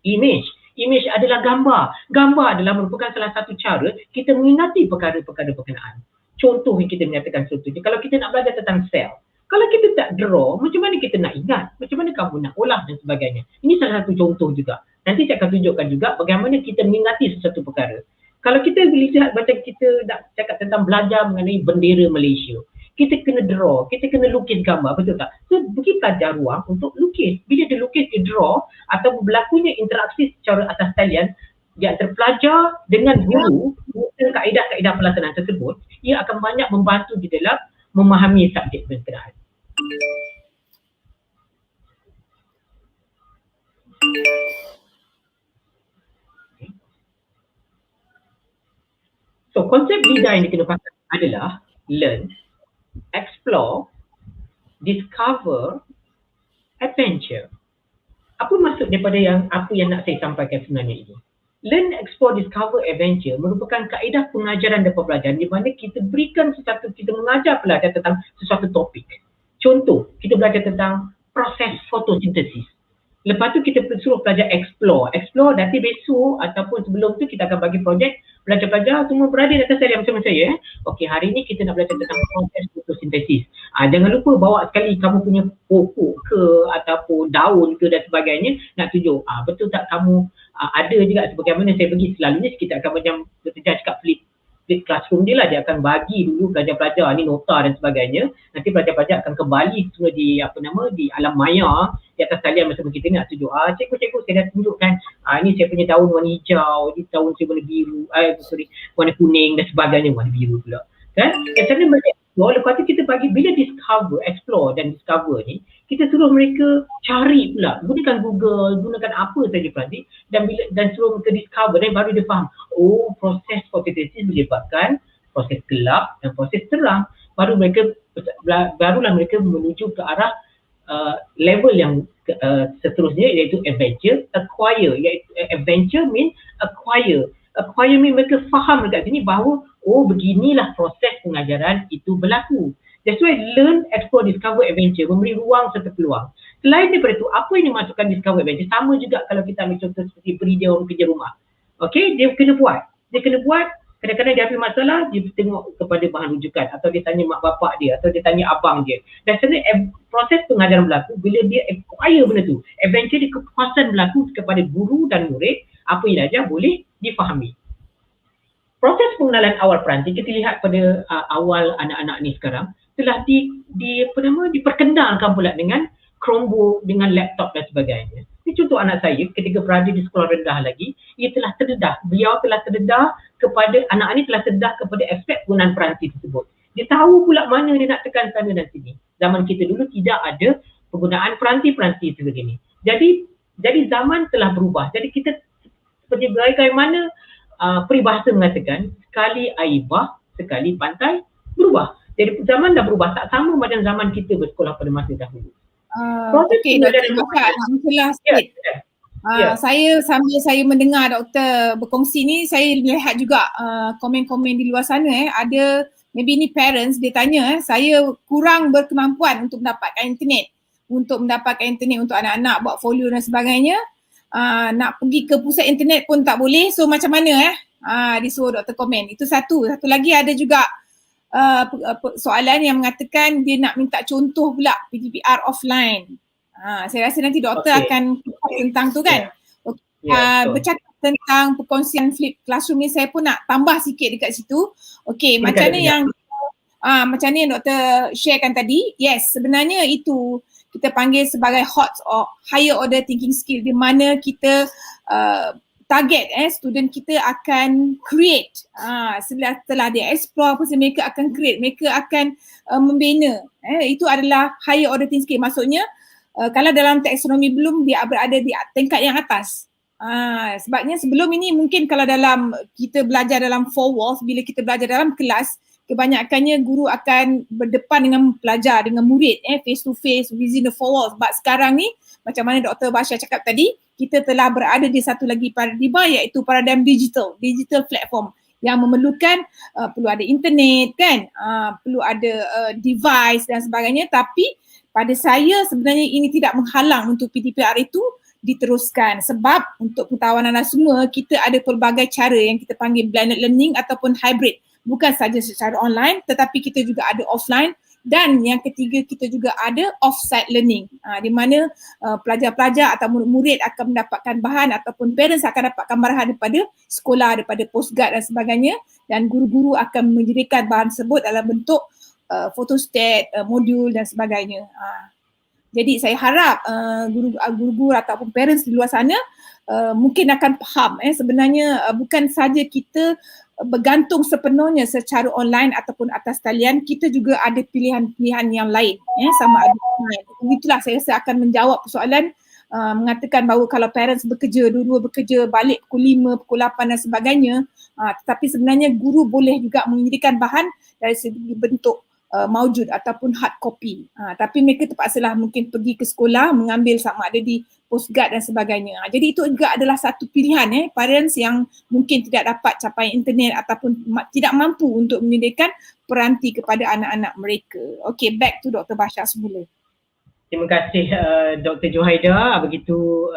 Image adalah gambar. Gambar adalah merupakan salah satu cara kita mengingati perkara-perkara berkenaan. Contoh yang kita menyatakan contohnya, kalau kita nak belajar tentang sel, kalau kita tak draw, macam mana kita nak ingat? Macam mana kamu nak olah dan sebagainya? Ini salah satu contoh juga. Nanti saya akan tunjukkan juga bagaimana kita mengingati sesuatu perkara. Kalau kita lihat macam kita nak cakap tentang belajar mengenai bendera Malaysia, kita kena draw, kita kena lukis gambar, betul tak? So, bagi pelajar ruang untuk lukis. Bila dia lukis, dia draw atau berlakunya interaksi secara atas talian di antara pelajar dengan guru dengan kaedah-kaedah pelaksanaan tersebut, ia akan banyak membantu di dalam memahami subjek berkenaan. So, konsep LIDA yang dikemukakan adalah learn, explore, discover, adventure. Apa maksud daripada apa yang nak saya sampaikan sebenarnya ini? Learn, explore, discover, adventure merupakan kaedah pengajaran dan pembelajaran di mana kita berikan kita mengajar pelajar tentang sesuatu topik. Contoh, kita belajar tentang proses fotosintesis. Lepas tu kita suruh pelajar explore. Explore nanti besok ataupun sebelum tu kita akan bagi projek pelajar-pelajar semua berada di atas talian bersama saya. Okey, hari ni kita nak belajar tentang proses fotosintesis. Jangan lupa bawa sekali kamu punya pokok ke ataupun daun ke dan sebagainya, nak tunjuk. Betul tak kamu ada juga sebagaimana saya pergi selalunya kita akan macam Dr. Jah cakap flip classroom dia lah, dia akan bagi dulu pelajar-pelajar ni nota dan sebagainya. Nanti pelajar-pelajar akan kembali semua di di alam maya di atas talian bersama kita ni nak tunjuk. Cikgu saya dah tunjukkan ni saya punya daun warna hijau, ni daun saya warna biru, warna kuning dan sebagainya, warna biru pula. Kan? Dan sana mereka lepas tu kita bagi bila explore dan discover ni, kita suruh mereka cari pula, gunakan Google, gunakan apa saja nanti dan suruh mereka discover dan baru dia faham. Proses fotosintesis menyebabkan proses gelap dan proses terang. Barulah mereka menuju ke arah level yang seterusnya iaitu adventure, acquire. Adventure mean acquire. Acquire mean mereka faham dekat sini bahawa beginilah proses pengajaran itu berlaku. That's why learn, explore, discover, adventure memberi ruang serta peluang. Selain daripada itu, apa yang dimasukkan discover adventure? Sama juga kalau kita ambil contoh seperti beri dia orang kerja rumah. Okay, dia kena buat. Kadang-kadang dia ambil masalah, dia tengok kepada bahan rujukan atau dia tanya mak bapak dia atau dia tanya abang dia. Dan sebenarnya proses pengajaran berlaku bila dia acquire benda tu. Adventure dia kepuasan berlaku kepada guru dan murid, apa yang diajar boleh difahami. Proses pengenalan awal peranti kita lihat pada awal anak-anak ni sekarang telah diperkenalkan pula dengan Chromebook, dengan laptop dan sebagainya. Ini contoh anak saya ketika berada di sekolah rendah lagi, beliau telah terdedah kepada, anak ini telah terdedah kepada aspek penggunaan peranti tersebut. Dia tahu pula mana dia nak tekan sana dan sini. Zaman kita dulu tidak ada penggunaan peranti-peranti sebegini. Jadi zaman telah berubah. Jadi kita seperti bagaimana peribahasa mengatakan, sekali air bah, sekali pantai berubah. Jadi zaman dah berubah, tak sama macam zaman kita bersekolah pada masa dahulu. Okey, Doktor, masalah sikit. Saya sambil saya mendengar doktor berkongsi ni, saya lihat juga komen-komen di luar sana ada maybe ni parents dia tanya saya kurang berkemampuan untuk mendapatkan internet untuk anak-anak buat folio dan sebagainya. Nak pergi ke pusat internet pun tak boleh, so macam mana disuruh doktor komen. Itu satu lagi ada juga soalan yang mengatakan dia nak minta contoh pula PDPR offline. Saya rasa nanti doktor akan tentang tu kan. Bercakap tentang perkongsian flip classroom ni, saya pun nak tambah sikit dekat situ. Okey, macam mana yang doktor sharekan tadi, yes, sebenarnya itu kita panggil sebagai HOTS or higher order thinking skill, di mana kita target student kita akan create. Setelah dia explore apa mereka akan create, mereka akan membina. Itu adalah higher order thinking skill. Maksudnya kalau dalam taksonomi belum dia berada di tingkat yang atas. Sebabnya sebelum ini mungkin kalau dalam kita belajar dalam four walls, bila kita belajar dalam kelas, kebanyakannya guru akan berdepan dengan pelajar, dengan murid, face to face within the four walls. But sekarang ni macam mana Dr. Basha cakap tadi, kita telah berada di satu lagi paradigma, iaitu paradigma digital platform yang memerlukan perlu ada internet kan, perlu ada device dan sebagainya. Tapi pada saya sebenarnya ini tidak menghalang untuk PDPR itu diteruskan. Sebab untuk pengetahuan anda semua, kita ada pelbagai cara yang kita panggil blended learning ataupun hybrid. Bukan saja secara online tetapi kita juga ada offline, dan yang ketiga kita juga ada off-site learning, di mana pelajar-pelajar atau murid-murid akan mendapatkan bahan ataupun parents akan dapatkan bahan daripada sekolah, daripada postgrad dan sebagainya, dan guru-guru akan menyediakan bahan tersebut dalam bentuk photostat, modul dan sebagainya. Jadi saya harap guru-guru ataupun parents di luar sana mungkin akan faham sebenarnya bukan saja kita bergantung sepenuhnya secara online ataupun atas talian, kita juga ada pilihan-pilihan yang lain sama ada online. Itulah saya rasa akan menjawab persoalan mengatakan bahawa kalau parents bekerja, dua-dua bekerja, balik pukul 5, pukul 8 dan sebagainya, tetapi sebenarnya guru boleh juga menyediakan bahan dari segi bentuk maujud ataupun hard copy. Tapi mereka terpaksalah mungkin pergi ke sekolah mengambil sama ada di postgrad dan sebagainya. Jadi itu juga adalah satu pilihan parents yang mungkin tidak dapat capai internet ataupun tidak mampu untuk menyediakan peranti kepada anak-anak mereka. Okay, back to Dr. Basha semula. Terima kasih Dr. Johaida, begitu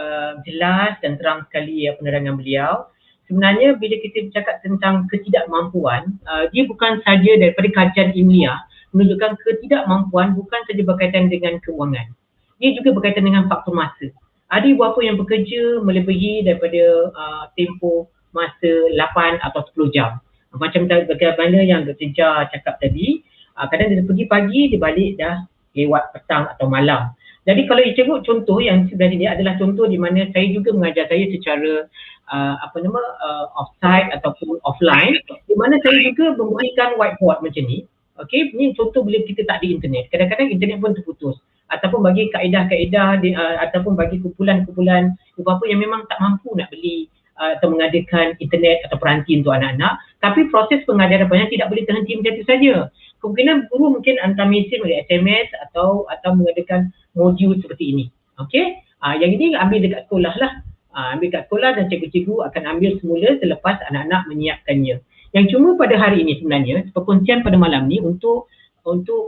jelas dan terang sekali penerangan beliau. Sebenarnya bila kita bercakap tentang ketidakmampuan, dia bukan saja daripada kajian ilmiah menunjukkan ketidakmampuan bukan saja berkaitan dengan keuangan. Dia juga berkaitan dengan faktor masa. Ada ibu bapa yang bekerja melebihi daripada tempoh masa 8 atau 10 jam. Macam bagaimana yang Dr. Jah cakap tadi, kadang dia pergi pagi, dia balik dah lewat petang atau malam. Jadi kalau kita tengok contoh yang sebelah sini adalah contoh di mana saya juga mengajar saya secara off-site ataupun offline, di mana saya juga memberikan whiteboard macam ni. Okey, ini contoh bila kita tak ada internet. Kadang-kadang internet pun terputus. Ataupun bagi kaedah-kaedah ataupun bagi kumpulan-kumpulan ibu-bapa yang memang tak mampu nak beli atau mengadakan internet atau peranti untuk anak-anak. Tapi proses pengajaran banyak tidak boleh terhenti macam itu saja. Kemungkinan guru mungkin hantar mesej melalui SMS atau mengadakan modul seperti ini. Okey, yang ini ambil dekat sekolah lah. Ambil dekat sekolah dan cikgu-cikgu akan ambil semula selepas anak-anak menyiapkannya. Yang cuma pada hari ini sebenarnya, perkongsian pada malam ni untuk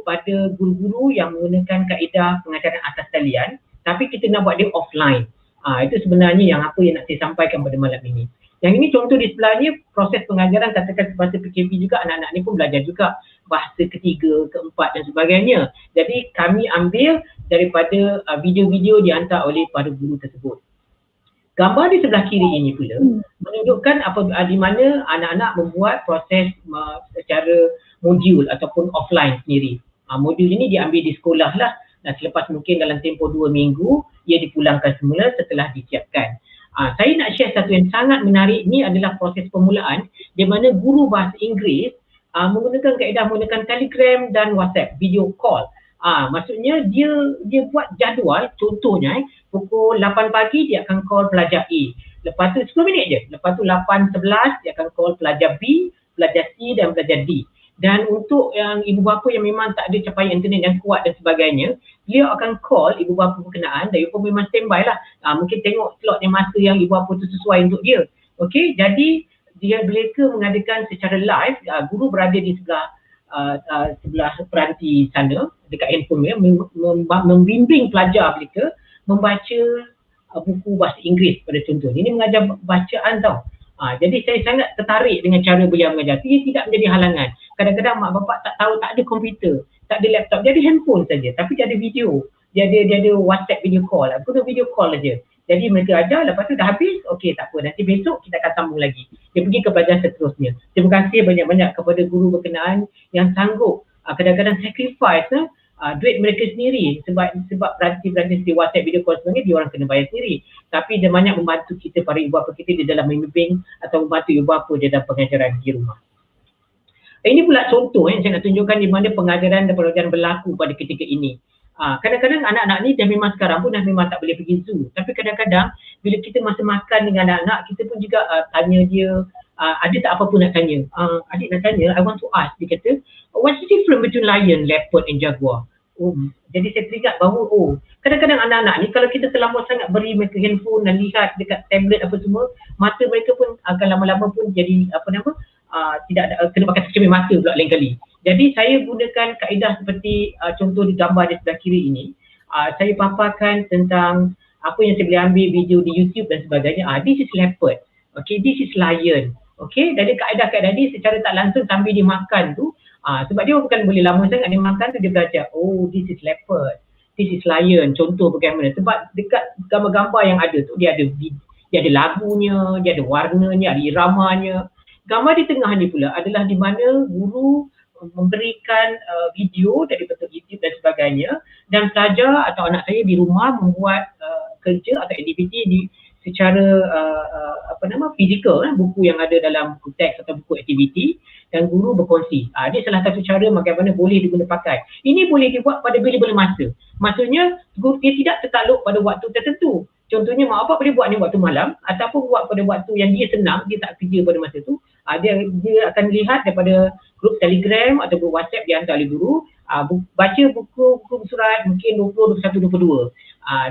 pada guru-guru yang menggunakan kaedah pengajaran atas talian, tapi kita nak buat dia offline. Itu sebenarnya yang apa yang nak saya sampaikan pada malam ini. Yang ini contoh di sebelahnya proses pengajaran, katakan bahasa PKP juga, anak-anak ni pun belajar juga bahasa ketiga, keempat dan sebagainya. Jadi kami ambil daripada video-video dihantar oleh para guru tersebut. Gambar di sebelah kiri ini pula menunjukkan di mana anak-anak membuat proses secara modul ataupun offline sendiri. Modul ini diambil di sekolah lah, dan selepas mungkin dalam tempoh 2 minggu ia dipulangkan semula setelah disiapkan. Saya nak share satu yang sangat menarik. Ini adalah proses permulaan di mana guru bahasa Inggeris menggunakan kaedah menggunakan Telegram dan WhatsApp video call. Maksudnya dia buat jadual, contohnya pukul 8 pagi dia akan call pelajar A. Lepas tu 10 minit je. Lepas tu 8.11 dia akan call pelajar B, pelajar C dan pelajar D. Dan untuk yang ibu bapa yang memang tak ada capaian internet yang kuat dan sebagainya, beliau akan call ibu bapa berkenaan dan ibu bapa memang standby lah. Mungkin tengok slot yang masa yang ibu bapa tu sesuai untuk dia. Okey, jadi mereka mengadakan secara live, guru berada di sebelah peranti sana dekat handphone dia, membimbing pelajar mereka membaca buku bahasa Inggeris pada contoh. Ini mengajar bacaan tau. Jadi saya sangat tertarik dengan cara beliau mengajar. Ia tidak menjadi halangan. Kadang-kadang mak bapak tak tahu, tak ada komputer, tak ada laptop, dia ada handphone saja, tapi dia ada video. Dia ada WhatsApp video call. Guna video call saja. Jadi mereka ajar, lepas tu dah habis, okey tak apa, nanti besok kita akan sambung lagi. Dia pergi ke pelajaran seterusnya. Terima kasih banyak-banyak kepada guru berkenaan yang sanggup kadang-kadang sacrifice duit mereka sendiri sebab peranti-peranti di WhatsApp video call sebenarnya dia orang kena bayar sendiri. Tapi dia banyak membantu kita, para ibu bapa kita di dalam membimbing atau membantu ibu bapa di dalam pengajaran di rumah. Ini pula contoh yang saya nak tunjukkan di mana pengajaran dan pengajaran berlaku pada ketika ini. Kadang-kadang anak-anak ni dah memang sekarang pun dah memang tak boleh pergi zoo. Tapi kadang-kadang bila kita masa makan dengan anak-anak, kita pun juga tanya dia, ada tak apa pun nak tanya. Adik nak tanya, I want to ask. Dia kata, what's the difference between lion, leopard and jaguar? Jadi saya teringat bahawa kadang-kadang anak-anak ni kalau kita terlalu sangat beri mereka handphone dan lihat dekat tablet apa semua, mata mereka pun akan lama-lama pun jadi tidak ada, kena pakai cermin mata pula lain kali. Jadi saya gunakan kaedah seperti contoh di gambar di sebelah kiri ini. Saya paparkan tentang apa yang saya boleh ambil video di YouTube dan sebagainya. This is leopard. Okay, this is lion. Okay, dari kaedah-kaedah ni secara tak langsung sambil dia makan tu, sebab dia bukan boleh lama sangat dia makan tu, dia belajar, oh this is leopard, this is lion, contoh bagaimana. Sebab dekat gambar-gambar yang ada tu, dia ada lagunya, dia ada warnanya, ada iramanya. Gambar di tengah ni pula adalah di mana guru memberikan video dari bentuk YouTube dan sebagainya, dan pelajar atau anak saya di rumah membuat kerja atau aktiviti secara fizikal, buku yang ada dalam buku teks atau buku aktiviti, dan guru berkongsi. Ini salah satu cara bagaimana boleh diguna pakai. Ini boleh dibuat pada bila-bila masa. Maksudnya guru dia tidak tertakluk pada waktu tertentu. Contohnya mak bapak boleh buat ni waktu malam ataupun buat pada waktu yang dia senang, dia tak kerja pada masa tu. Dia akan lihat daripada grup Telegram atau grup WhatsApp dihantar oleh guru, baca buku surat mungkin 20, 21, 22.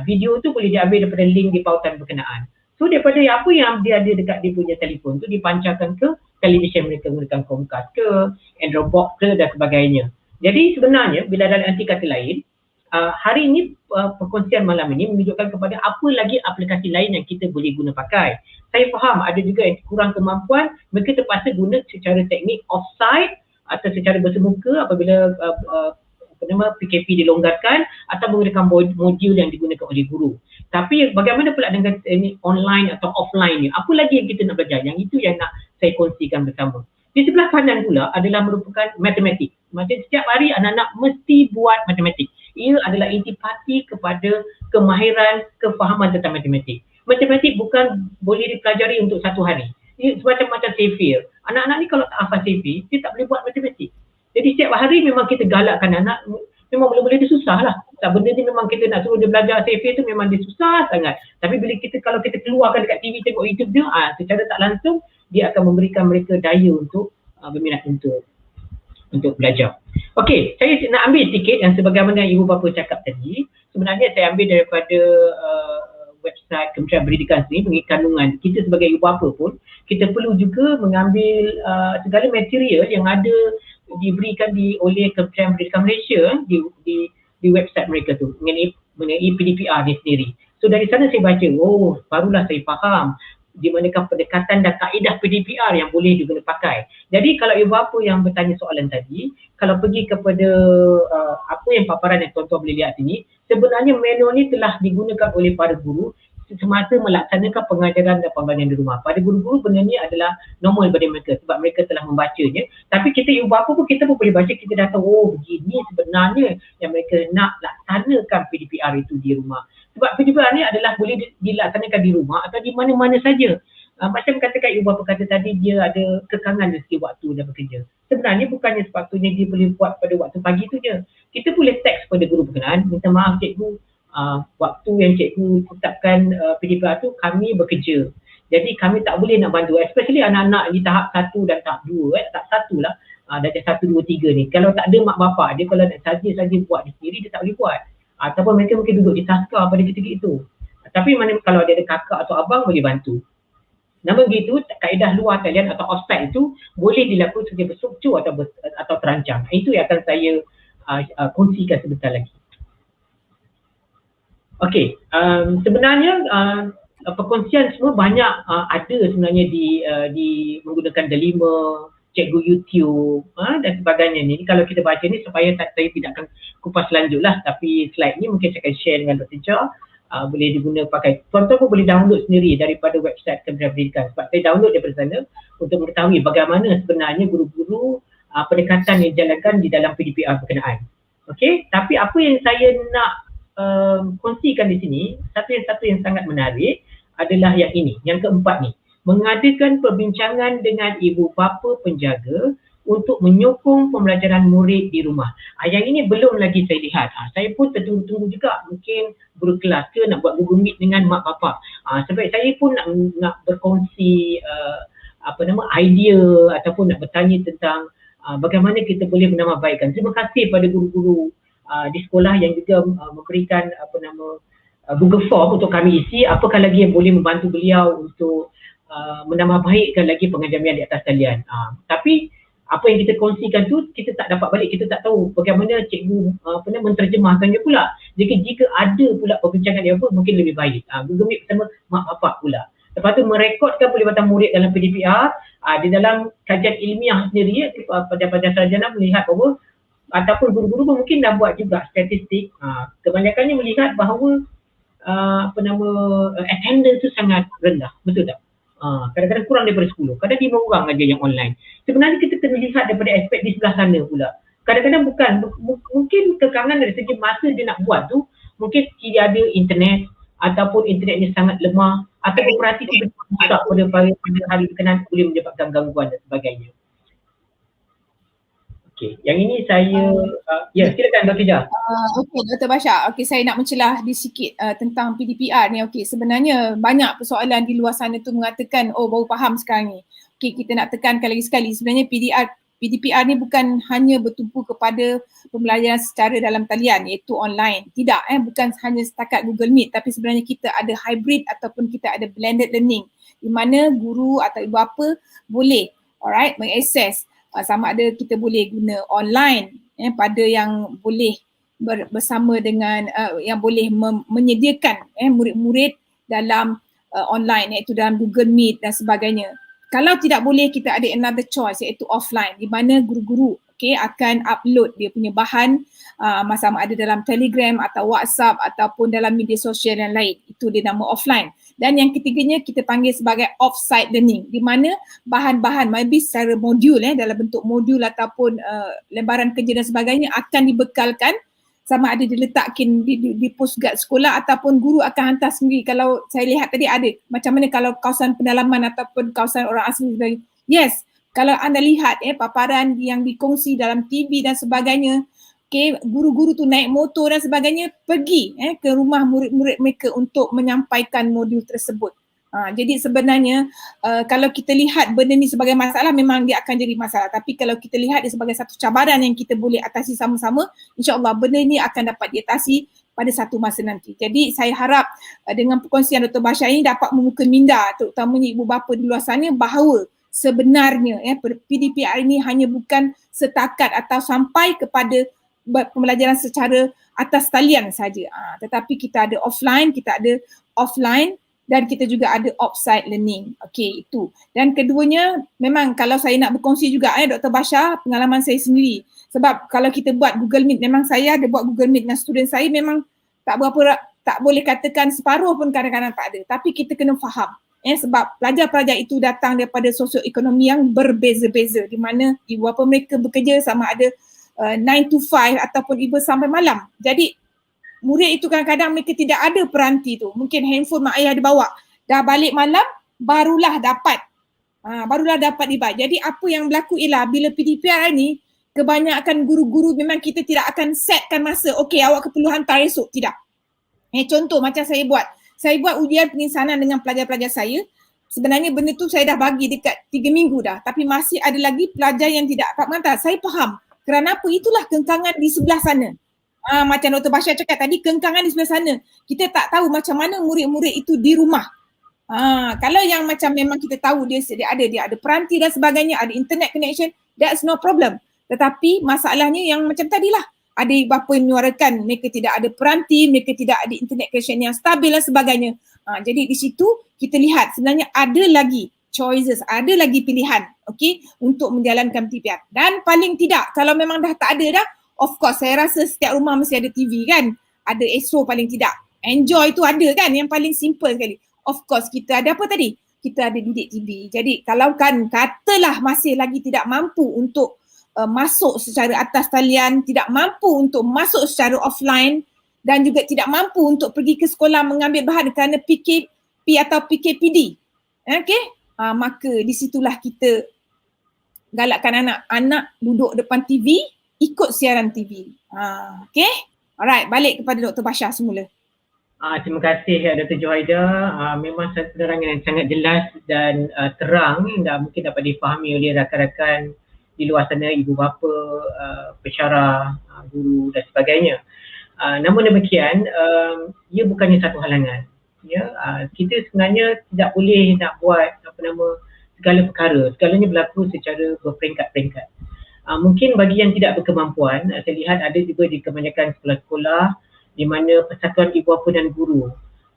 Video tu boleh diambil daripada link di pautan berkenaan. So daripada apa yang dia ada dekat dia punya telefon tu dipancarkan ke televisyen mereka menggunakan Chromecast ke, Android Box ke dan sebagainya. Jadi sebenarnya bila ada arti kata lain, hari ini perkongsian malam ini menunjukkan kepada apa lagi aplikasi lain yang kita boleh guna pakai. Saya faham ada juga yang kurang kemampuan, mereka terpaksa guna secara teknik offsite atau secara bersemuka apabila PKP dilonggarkan atau menggunakan modul yang digunakan oleh guru. Tapi bagaimana pula dengan ini online atau offline ni? Apa lagi yang kita nak belajar? Yang itu yang nak saya kongsikan bersama. Di sebelah kanan pula adalah merupakan matematik. Maksudnya setiap hari anak-anak mesti buat matematik. Ia adalah intipati kepada kemahiran, kefahaman tentang matematik. Matematik bukan boleh dipelajari untuk satu hari. Ia semacam Shakespeare. Anak-anak ni kalau tak hafal Shakespeare, dia tak boleh buat matematik. Jadi setiap hari memang kita galakkan anak, memang mula-mula dia susah lah. Tak, benda ni memang kita nak suruh dia belajar Shakespeare tu memang dia susah sangat. Tapi bila kalau kita keluarkan dekat TV tengok YouTube dia, secara tak langsung dia akan memberikan mereka daya untuk berminat untuk belajar. Okey, saya nak ambil sikit yang sebagaimana ibu bapa cakap tadi. Sebenarnya saya ambil daripada website Kementerian Pendidikan sendiri mengenai kandungan. Kita sebagai ibu bapa pun kita perlu juga mengambil segala material yang ada diberikan oleh Kementerian Pendidikan Malaysia di website mereka tu mengenai PDPR ni sendiri. So dari sana saya baca, barulah saya faham di manakah pendekatan dan kaedah PDPR yang boleh diguna pakai. Jadi kalau ibu bapa yang bertanya soalan tadi, kalau pergi kepada apa yang paparan yang tuan-tuan boleh lihat sini, sebenarnya manual ni telah digunakan oleh para guru semasa melaksanakan pengajaran dan pembelajaran di rumah. Pada guru-guru benda ni adalah normal pada mereka sebab mereka telah membacanya. Tapi kita ibu bapa pun kita pun boleh baca, kita dah tahu begini sebenarnya yang mereka nak laksanakan PDPR itu di rumah. Sebab PDPR ni adalah boleh dilaksanakan di rumah atau di mana-mana saja. Macam katakan ibu bapa kata tadi, dia ada kekangan dari segi waktu dan bekerja. Sebenarnya bukannya sepatutnya dia boleh buat pada waktu pagi tu je. Kita boleh teks pada guru berkenaan, minta maaf cikgu, waktu yang cikgu tetapkan PDPR tu kami bekerja. Jadi kami tak boleh nak bantu, especially anak-anak di tahap 1 dan tahap 2, tahap 1 lah, darjah 1, 2, 3 ni. Kalau tak ada mak bapak, dia kalau nak saja buat dia sendiri, dia tak boleh buat. Ataupun mereka mungkin duduk di taskar pada ketika itu. Tapi kalau ada kakak atau abang boleh bantu. Namun begitu, kaedah luar talian atau ospek itu boleh dilakukan secara berstruktur atau terancang. Itu yang akan saya kongsikan sebentar lagi. Okey, sebenarnya perkongsian semua banyak ada sebenarnya di menggunakan Delima, cikgu YouTube dan sebagainya ni. Kalau kita baca ni supaya saya tidak akan kupas lanjut lah, tapi slide ni mungkin saya akan share dengan Dr. Jah. Boleh diguna pakai, tuan-tuan pun boleh download sendiri daripada website Kementerian Pendidikan sebab saya download daripada sana untuk mengetahui bagaimana sebenarnya guru-guru pendekatan yang dijalankan di dalam PDPR berkenaan. Okey, tapi apa yang saya nak kongsikan di sini, satu yang sangat menarik adalah yang ini, yang keempat ni, mengadakan perbincangan dengan ibu bapa penjaga untuk menyokong pembelajaran murid di rumah. Yang ini belum lagi saya lihat. Saya pun tertunggu-tunggu juga mungkin guru kelas ke nak buat Google Meet dengan mak bapak. Sebab saya pun nak berkongsi idea ataupun nak bertanya tentang bagaimana kita boleh menambahbaikkan. Terima kasih pada guru-guru di sekolah yang juga memberikan Google Form untuk kami isi. Apakah lagi yang boleh membantu beliau untuk menambahbaikkan lagi pengajaran di atas talian. Tapi apa yang kita kongsikan tu kita tak dapat balik, kita tak tahu bagaimana cikgu menterjemahkannya pula. Jika ada pula perbincangan dia pun mungkin lebih baik. Google Meet bersama mak bapak pula. Lepas tu merekodkan pelibatan murid dalam PDPR. Di dalam kajian ilmiah sendiri, pelajar-pelajar sarjana melihat bahawa ataupun guru-guru pun mungkin dah buat juga statistik. Kebanyakannya melihat bahawa attendance tu sangat rendah. Betul tak? Kadang-kadang kurang daripada 10. Kadang 5 orang aja yang online. Sebenarnya kita kena lihat daripada aspek di sebelah sana pula. Kadang-kadang mungkin kekangan dari segi masa dia nak buat tu, mungkin tidak ada internet ataupun internetnya sangat lemah atau operasi tidak pada hari berkenaan boleh menyebabkan gangguan dan sebagainya. Okey, yang ini saya silakan Dr. Jah. Okey, Dr. Basha. Okey, saya nak mencelah di sikit tentang PDPR ni. Okey, sebenarnya banyak persoalan di luar sana tu mengatakan baru faham sekarang ni. Okey, kita nak tekankan lagi sekali. Sebenarnya PDPR ni bukan hanya bertumpu kepada pembelajaran secara dalam talian iaitu online. Tidak, bukan hanya setakat Google Meet, tapi sebenarnya kita ada hybrid ataupun kita ada blended learning di mana guru atau ibu bapa boleh mengakses sama ada kita boleh guna online pada yang boleh bersama dengan yang boleh menyediakan murid-murid dalam online iaitu dalam Google Meet dan sebagainya. Kalau tidak boleh, kita ada another choice iaitu offline di mana guru-guru akan upload dia punya bahan sama ada dalam Telegram atau WhatsApp ataupun dalam media sosial yang lain. Itu dia nama offline. Dan yang ketiganya kita panggil sebagai off-site learning di mana bahan-bahan maybe secara modul dalam bentuk modul ataupun lembaran kerja dan sebagainya akan dibekalkan sama ada diletakkan di postguard sekolah ataupun guru akan hantar sendiri. Kalau saya lihat tadi ada macam mana kalau kawasan pendalaman ataupun kawasan orang asli sebagainya. Yes, kalau anda lihat paparan yang dikongsi dalam TV dan sebagainya, guru-guru tu naik motor dan sebagainya pergi ke rumah murid-murid mereka untuk menyampaikan modul tersebut. Jadi sebenarnya kalau kita lihat benda ni sebagai masalah, memang dia akan jadi masalah. Tapi kalau kita lihat dia sebagai satu cabaran yang kita boleh atasi sama-sama, insya-Allah benda ni akan dapat diatasi pada satu masa nanti. Jadi saya harap dengan perkongsian Dr. Basha ini dapat membuka minda terutamanya ibu bapa di luar sana bahawa sebenarnya PDPR ini hanya bukan setakat atau sampai kepada pembelajaran secara atas talian saja. Tetapi kita ada offline, kita ada offline dan kita juga ada off-site learning. Okey, itu. Dan keduanya memang kalau saya nak berkongsi juga Dr. Basha, pengalaman saya sendiri. Sebab kalau kita buat Google Meet, memang saya ada buat Google Meet dengan student saya, memang tak boleh katakan separuh pun kadang-kadang tak ada. Tapi kita kena faham. Sebab pelajar-pelajar itu datang daripada sosioekonomi yang berbeza-beza di mana ibu bapa mereka bekerja sama ada 9 to 5 ataupun even sampai malam. Jadi murid itu kadang-kadang mereka tidak ada peranti tu. Mungkin handphone mak ayah dia bawa. Dah balik malam barulah dapat. Barulah dapat dibuat. Jadi apa yang berlaku ialah bila PDPR ni kebanyakan guru-guru memang kita tidak akan setkan masa. Okey, awak keperluan hantar esok. Tidak. Contoh macam saya buat. Saya buat ujian penginsanan dengan pelajar-pelajar saya. Sebenarnya benda tu saya dah bagi dekat 3 minggu dah. Tapi masih ada lagi pelajar yang tidak dapat mengantar. Saya faham. Kerana apa? Itulah kengkangan di sebelah sana. Macam Dr. Basha cakap tadi, kengkangan di sebelah sana. Kita tak tahu macam mana murid-murid itu di rumah. Kalau yang macam memang kita tahu dia ada peranti dan sebagainya, ada internet connection, that's no problem. Tetapi masalahnya yang macam tadilah. Ada ibu bapa yang menyuarakan mereka tidak ada peranti, mereka tidak ada internet connection yang stabil dan sebagainya. Jadi di situ kita lihat sebenarnya ada lagi choices, ada lagi pilihan untuk menjalankan PDPR. Dan paling tidak kalau memang dah tak ada dah, of course saya rasa setiap rumah mesti ada TV kan. Ada Astro paling tidak. Enjoy tu ada kan, yang paling simple sekali. Of course kita ada apa tadi? Kita ada Didik TV. Jadi kalau kan katalah masih lagi tidak mampu untuk masuk secara atas talian, tidak mampu untuk masuk secara offline dan juga tidak mampu untuk pergi ke sekolah mengambil bahan kerana PKP atau PKPD. Maka di situlah kita galakkan anak-anak duduk depan TV, ikut siaran TV. Alright, balik kepada Dr. Basha semula. Terima kasih Dr. Johaida. Memang penerangan yang sangat jelas dan terang dan mungkin dapat difahami oleh rakan-rakan di luar sana, ibu bapa, pensyarah, guru dan sebagainya. Namun demikian, ia bukannya satu halangan. Kita sebenarnya tidak boleh nak buat segala perkara. Segalanya berlaku secara berperingkat-peringkat. Mungkin bagi yang tidak berkemampuan, saya lihat ada juga di kebanyakan sekolah-sekolah di mana Persatuan Ibu Bapa dan Guru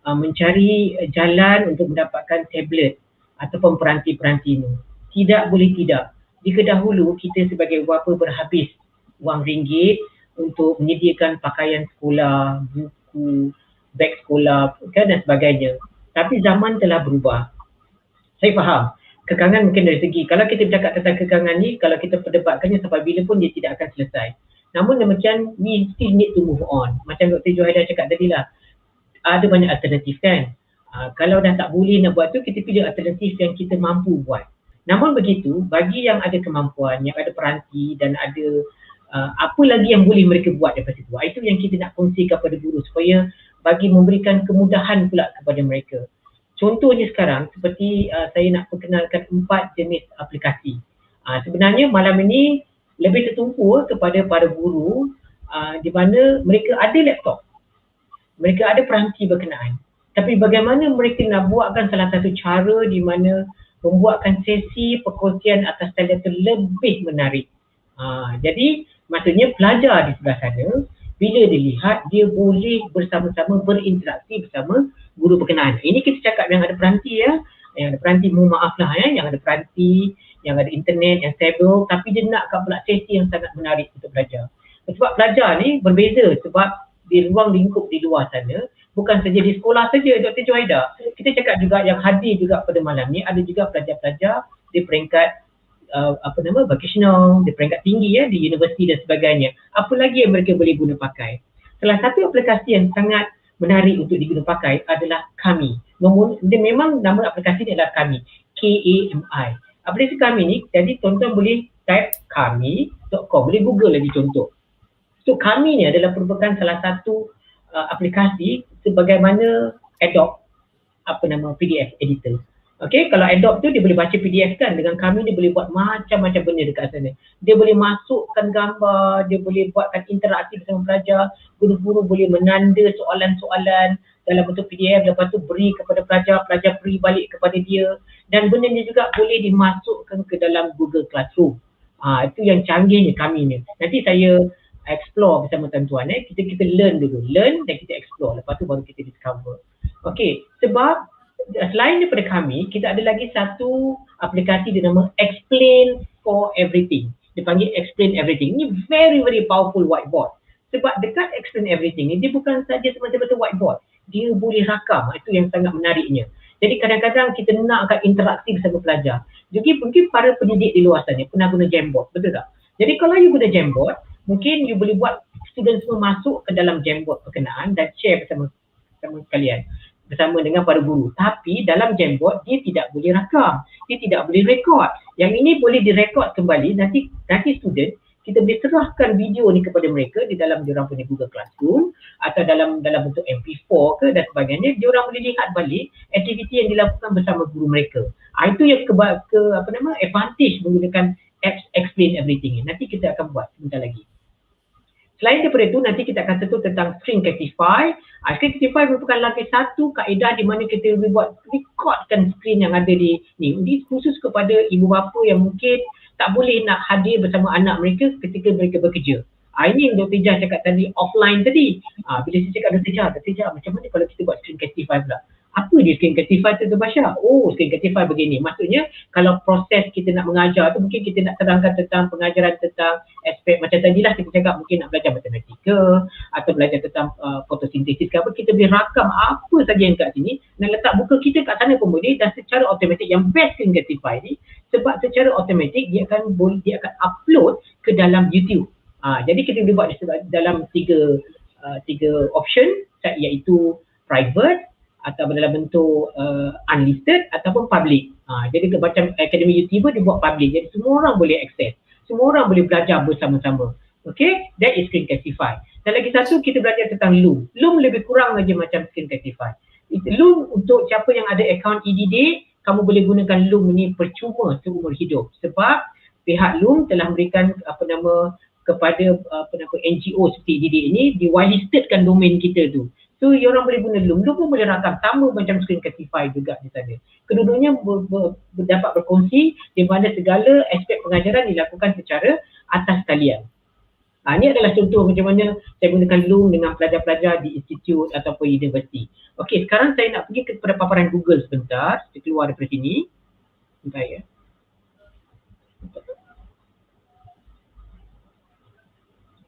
mencari jalan untuk mendapatkan tablet ataupun peranti-peranti ini. Tidak boleh tidak. Jika dahulu kita sebagai ibu bapa berhabis wang ringgit untuk menyediakan pakaian sekolah, buku, beg sekolah kan, dan sebagainya. Tapi zaman telah berubah. Saya faham. Kekangan mungkin dari segi, kalau kita bercakap tentang kekangan ni, kalau kita perdebatkannya sampai bila pun dia tidak akan selesai. Namun demikian, we still need to move on. Macam Dr. Johaida cakap tadi lah, ada banyak alternatif kan. Kalau dah tak boleh nak buat tu, kita pilih alternatif yang kita mampu buat. Namun begitu, bagi yang ada kemampuan, yang ada peranti dan ada apa lagi yang boleh mereka buat daripada situ. Itu yang kita nak kongsikan kepada guru supaya bagi memberikan kemudahan pula kepada mereka. Contohnya sekarang, seperti saya nak perkenalkan 4 jenis aplikasi. Sebenarnya malam ini lebih tertumpu kepada para guru di mana mereka ada laptop. Mereka ada peranti berkenaan. Tapi bagaimana mereka nak buatkan salah satu cara di mana membuatkan sesi perkongsian atas talian itu lebih menarik. Jadi maksudnya pelajar di sebelah sana, bila dilihat dia boleh bersama-sama berinteraksi bersama guru berkenaan. Ini kita cakap yang ada peranti ya. Yang ada peranti, mohon maaf lah ya. Yang ada peranti, yang ada internet, yang stable. Tapi dia nakkan pula sesi yang sangat menarik untuk belajar. Sebab pelajar ni berbeza sebab di ruang lingkup di luar sana, bukan saja di sekolah saja Dr. Johaida. Kita cakap juga yang hadir juga pada malam ni, ada juga pelajar-pelajar di peringkat vocational, di peringkat tinggi ya, di universiti dan sebagainya. Apa lagi yang mereka boleh guna pakai? Salah satu aplikasi yang sangat menarik untuk diguna pakai adalah Kami. Dia memang nama aplikasi ni adalah Kami, K-A-M-I. Aplikasi Kami ni, jadi tuan-tuan boleh type kami.com, boleh google lagi contoh. So Kami ni adalah merupakan salah satu aplikasi sebagaimana Adobe PDF editor. Okay, kalau Adobe tu dia boleh baca PDF kan, dengan Kami dia boleh buat macam-macam benda dekat sana. Dia boleh masukkan gambar, dia boleh buatkan interaksi bersama pelajar, guru-guru boleh menanda soalan-soalan dalam bentuk PDF, lepas tu beri kepada pelajar, pelajar beri balik kepada dia, dan benda ni juga boleh dimasukkan ke dalam Google Classroom. Itu yang canggihnya Kami ni. Nanti saya explore bersama tuan-tuan kita learn dulu, learn dan kita explore, lepas tu baru kita discover. Okay, sebab selain daripada Kami, kita ada lagi satu aplikasi dinama Explain for Everything. Dia panggil Explain Everything. Ini very powerful whiteboard. Sebab dekat Explain Everything ni, dia bukan saja semata-mata whiteboard. Dia boleh rakam. Itu yang sangat menariknya. Jadi kadang-kadang kita nakkan interaksi bersama pelajar. Jadi mungkin para pendidik di luar sana pernah guna Jamboard, betul tak? Jadi kalau you guna Jamboard, mungkin you boleh buat student semua masuk ke dalam Jamboard berkenaan dan share bersama kalian, bersama dengan para guru. Tapi dalam Jamboard dia tidak boleh rakam, dia tidak boleh rekod. Yang ini boleh direkod kembali, nanti student kita boleh serahkan video ni kepada mereka di dalam diorang punya Google Classroom atau dalam bentuk MP4 ke dan sebagainya. Diorang boleh lihat balik aktiviti yang dilakukan bersama guru mereka. Itu yang advantage menggunakan apps Explain Everything ni. Nanti kita akan buat sebentar lagi. Selain daripada itu, nanti kita akan sentuh tentang Screencastify. Screencastify merupakan lagi satu kaedah di mana kita boleh buat recordkan screen yang ada di ni. Ini khusus kepada ibu bapa yang mungkin tak boleh nak hadir bersama anak mereka ketika mereka bekerja. Ini yang Dr. Jah cakap tadi, offline tadi. Bila saya cakap Dr. Jah, macam mana kalau kita buat Screencastify pula? Apa dia Screencastify tu Basha? Screencastify begini. Maksudnya kalau proses kita nak mengajar tu mungkin kita nak terangkan tentang pengajaran tentang aspek macam tadilah kita cakap mungkin nak belajar matematika atau belajar tentang fotosintesis ke apa, kita boleh rakam apa saja yang kat sini dan letak buku kita kat sana pun boleh, dan secara automatik yang best Screencastify ni sebab secara automatik dia akan upload ke dalam YouTube. Jadi kita boleh buat dalam tiga option, iaitu private atau dalam bentuk unlisted ataupun public. Jadi macam Akademi YouTuber dia buat public, jadi semua orang boleh akses, semua orang boleh belajar bersama-sama. Okay, that is Screencastify. Dan lagi satu kita belajar tentang Loom. Loom lebih kurang lagi macam Screencastify. Loom untuk siapa yang ada akaun e-didik, kamu boleh gunakan Loom ni percuma seumur hidup sebab pihak Loom telah memberikan kepada NGO seperti e-didik ini di whitelistedkan domain kita tu. So, orang boleh guna Loom. Loom pun boleh rakam sama macam Screencastify juga di sana. Kedua-duanya dapat berkongsi di mana segala aspek pengajaran dilakukan secara atas talian. Ini adalah contoh macam mana saya gunakan Loom dengan pelajar-pelajar di institut ataupun universiti. Okey, sekarang saya nak pergi kepada paparan Google sebentar. Saya keluar daripada sini. Sebentar ya.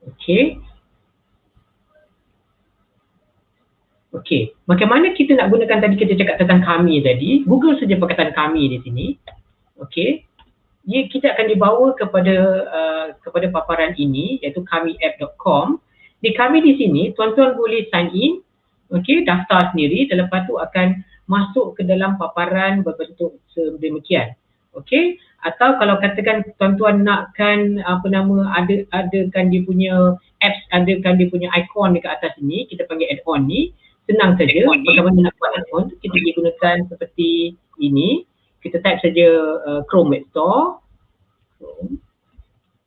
Okey. Okey, macam mana kita nak gunakan tadi kita cakap tentang kami tadi. Google saja perkataan kami di sini. Okey. Kita akan dibawa kepada paparan ini iaitu kamiapp.com. Di kami di sini tuan-tuan boleh sign in, okey, daftar sendiri dan lepas tu akan masuk ke dalam paparan berbentuk sedemikian. Okey, atau kalau katakan tuan-tuan nakkan adakan dia punya apps, adakan dia punya icon dekat atas sini, kita panggil add-on ni, senang saja. Bagaimana nak buat add-on tu, kita boleh gunakan seperti ini. Kita type saja Chrome Web Store. Chrome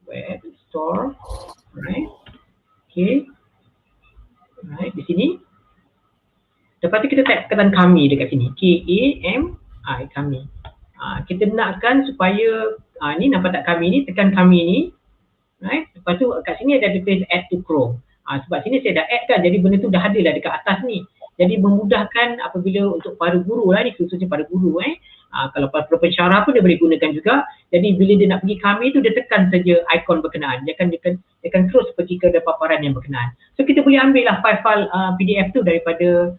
Web Store. Alright. Okay. Alright, di sini. Lepas tu kita type perkataan kami dekat sini. K-A-M-I, kami. Kita nakkan supaya, ni nampak tak kami ni, tekan kami ni. Right. Lepas tu kat sini ada tulis add to Chrome. Sebab sini saya dah add kan, jadi benda tu dah ada lah dekat atas ni. Jadi memudahkan apabila untuk para guru lah ni, khususnya para guru kalau para pensyarah pun dia boleh gunakan juga. Jadi bila dia nak pergi kami tu dia tekan saja ikon berkenaan. Dia akan terus pergi ke paparan yang berkenaan. So kita boleh ambil lah file-file PDF tu daripada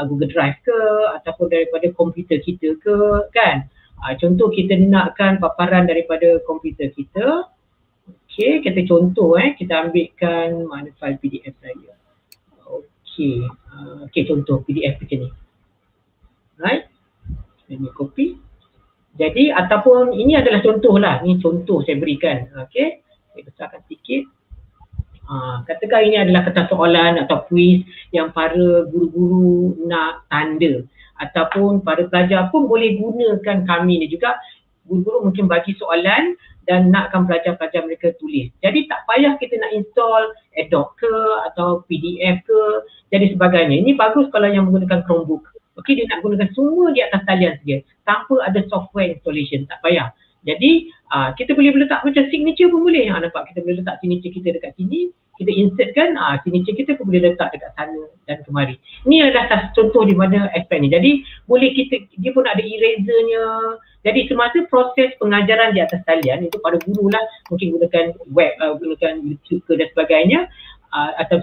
Google Drive ke ataupun daripada komputer kita ke kan. Contoh kita nakkan paparan daripada komputer kita. Okey, kita contoh kita ambilkan mana file PDF saya. Okey, contoh PDF macam ni. Right? Ini copy. Jadi ataupun ini adalah contoh lah. Ini contoh saya berikan. Okey. Saya besarkan sikit. Katakan ini adalah kertas soalan atau kuis yang para guru-guru nak tanda. Ataupun para pelajar pun boleh gunakan kami ni juga. Guru-guru mungkin bagi soalan dan nakkan pelajar-pelajar mereka tulis. Jadi tak payah kita nak install Adobe ke atau PDF ke jadi sebagainya. Ini bagus kalau yang menggunakan Chromebook. Okey, dia nak gunakan semua di atas talian saja tanpa ada software installation, tak payah. Jadi kita boleh letak macam signature pun boleh. Nampak kita boleh letak signature kita dekat sini, kita insertkan signature kita pun boleh letak dekat sana dan kemari. Ini adalah contoh di mana aspek ni. Jadi boleh dia pun ada erasernya. Jadi semasa proses pengajaran di atas talian itu pada guru lah mungkin gunakan web, gunakan YouTube ke dan sebagainya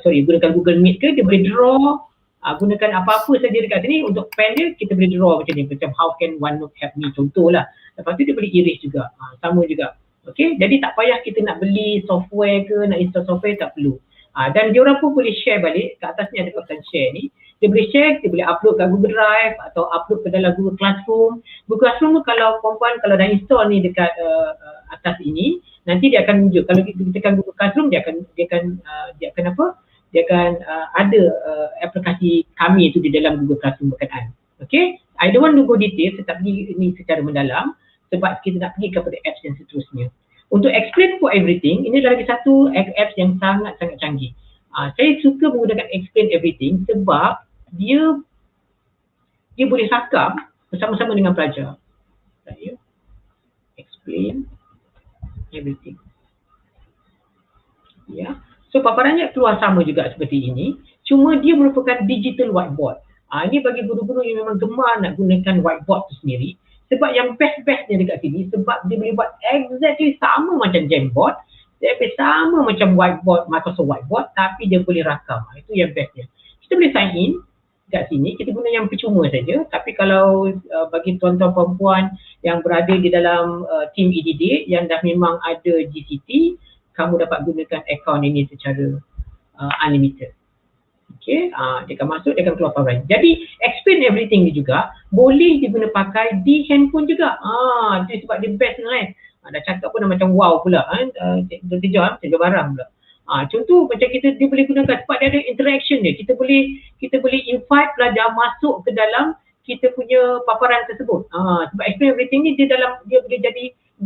gunakan Google Meet ke, dia boleh draw. Gunakan apa-apa saja dekat sini untuk pen dia, kita boleh draw macam ni, macam how can OneNote help me, contohlah. Lepas tu dia boleh erase juga, sama juga. Okay, jadi tak payah kita nak beli software ke, nak install software, tak perlu. Dan diorang pun boleh share balik, kat atas ni ada button share ni. Dia boleh share, dia boleh upload kat Google Drive atau upload ke dalam Google Classroom. Google Classroom tu kalau perempuan, kalau dah install ni dekat atas ini, nanti dia akan tunjuk. Kalau kita tekan Google Classroom, dia akan apa? Dia akan ada aplikasi kami itu di dalam Google Classroom berkenaan. Okay, I don't want to go detail, saya tak pergi ini secara mendalam sebab kita nak pergi kepada apps yang seterusnya. Untuk explain for everything, ini adalah lagi satu apps yang sangat-sangat canggih. Saya suka menggunakan explain everything sebab dia boleh rakam bersama-sama dengan pelajar. Saya explain everything. Ya. So paparannya keluar sama juga seperti ini, cuma dia merupakan digital whiteboard. Ini bagi guru-guru yang memang gemar nak gunakan whiteboard tu sendiri. Sebab yang best-bestnya dekat sini, sebab dia boleh buat exactly sama macam Jamboard, dia boleh sama macam whiteboard, Microsoft Whiteboard, tapi dia boleh rakam. Itu yang bestnya. Kita boleh sign in kat sini, kita guna yang percuma saja. Tapi kalau bagi tuan-tuan perempuan yang berada di dalam team e-didik yang dah memang ada GCT, kamu dapat gunakan akaun ini secara unlimited. Okay, dia akan masuk, dia akan keluar paparan. Jadi explain everything ni juga boleh diguna pakai di handphone juga. Itu sebab dia best kan. Dah cakap pun dah macam wow pula Dr. John, jaga barang pula. Contoh macam dia boleh gunakan sebab dia ada interaction dia. Kita boleh invite pelajar masuk ke dalam kita punya paparan tersebut. Sebab explain everything ni dia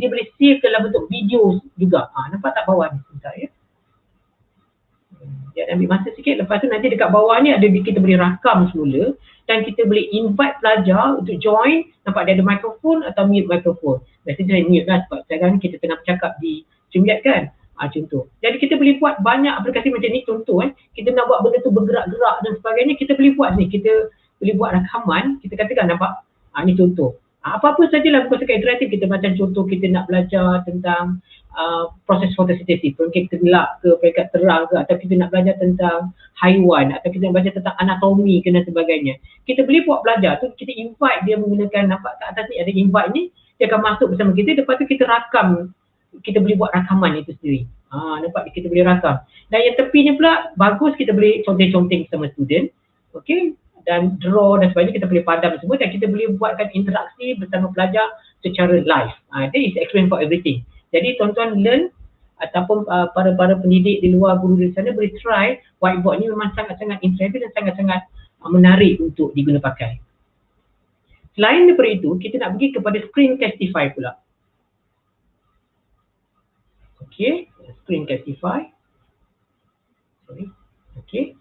boleh save dalam bentuk video juga. Nampak tak bawah ni sebentar ya. Dia ambil masa sikit, lepas tu nanti dekat bawah ni kita boleh rakam semula dan kita boleh invite pelajar untuk join. Nampak dia ada mikrofon atau mute mikrofon. Biasanya saya mute lah sebab sekarang ni kita tengah bercakap di StreamYard kan. Contoh. Jadi kita boleh buat banyak aplikasi macam ni, contoh kita nak buat benda tu bergerak-gerak dan sebagainya, kita boleh buat ni, kita boleh buat rakaman, kita katakan nampak, ni contoh. Apa-apa sajalah berkaitan interaktif kita, macam contoh kita nak belajar tentang proses fotosintesis, mungkin kita gelap ke, peringkat terang ke, atau kita nak belajar tentang haiwan, atau kita nak belajar tentang anatomi ke dan sebagainya. Kita boleh buat belajar tu, kita invite dia menggunakan, nampak kat atas ni ada invite ni, dia akan masuk bersama kita, lepas tu kita rakam, kita boleh buat rakaman itu sendiri. Nampak, kita boleh rakam. Dan yang tepi ni pula bagus, kita boleh conteng-conteng sama student, okay, dan draw dan sebagainya, kita boleh padam semua, dan kita boleh buatkan interaksi bersama pelajar secara live. That is explain for everything. Jadi tuan-tuan learn ataupun para pendidik di luar, guru di sana boleh try whiteboard ni, memang sangat-sangat interaktif dan sangat-sangat menarik untuk diguna pakai. Selain daripada itu, kita nak pergi kepada Screencastify pula. Okay, Screencastify. Sorry. Okay.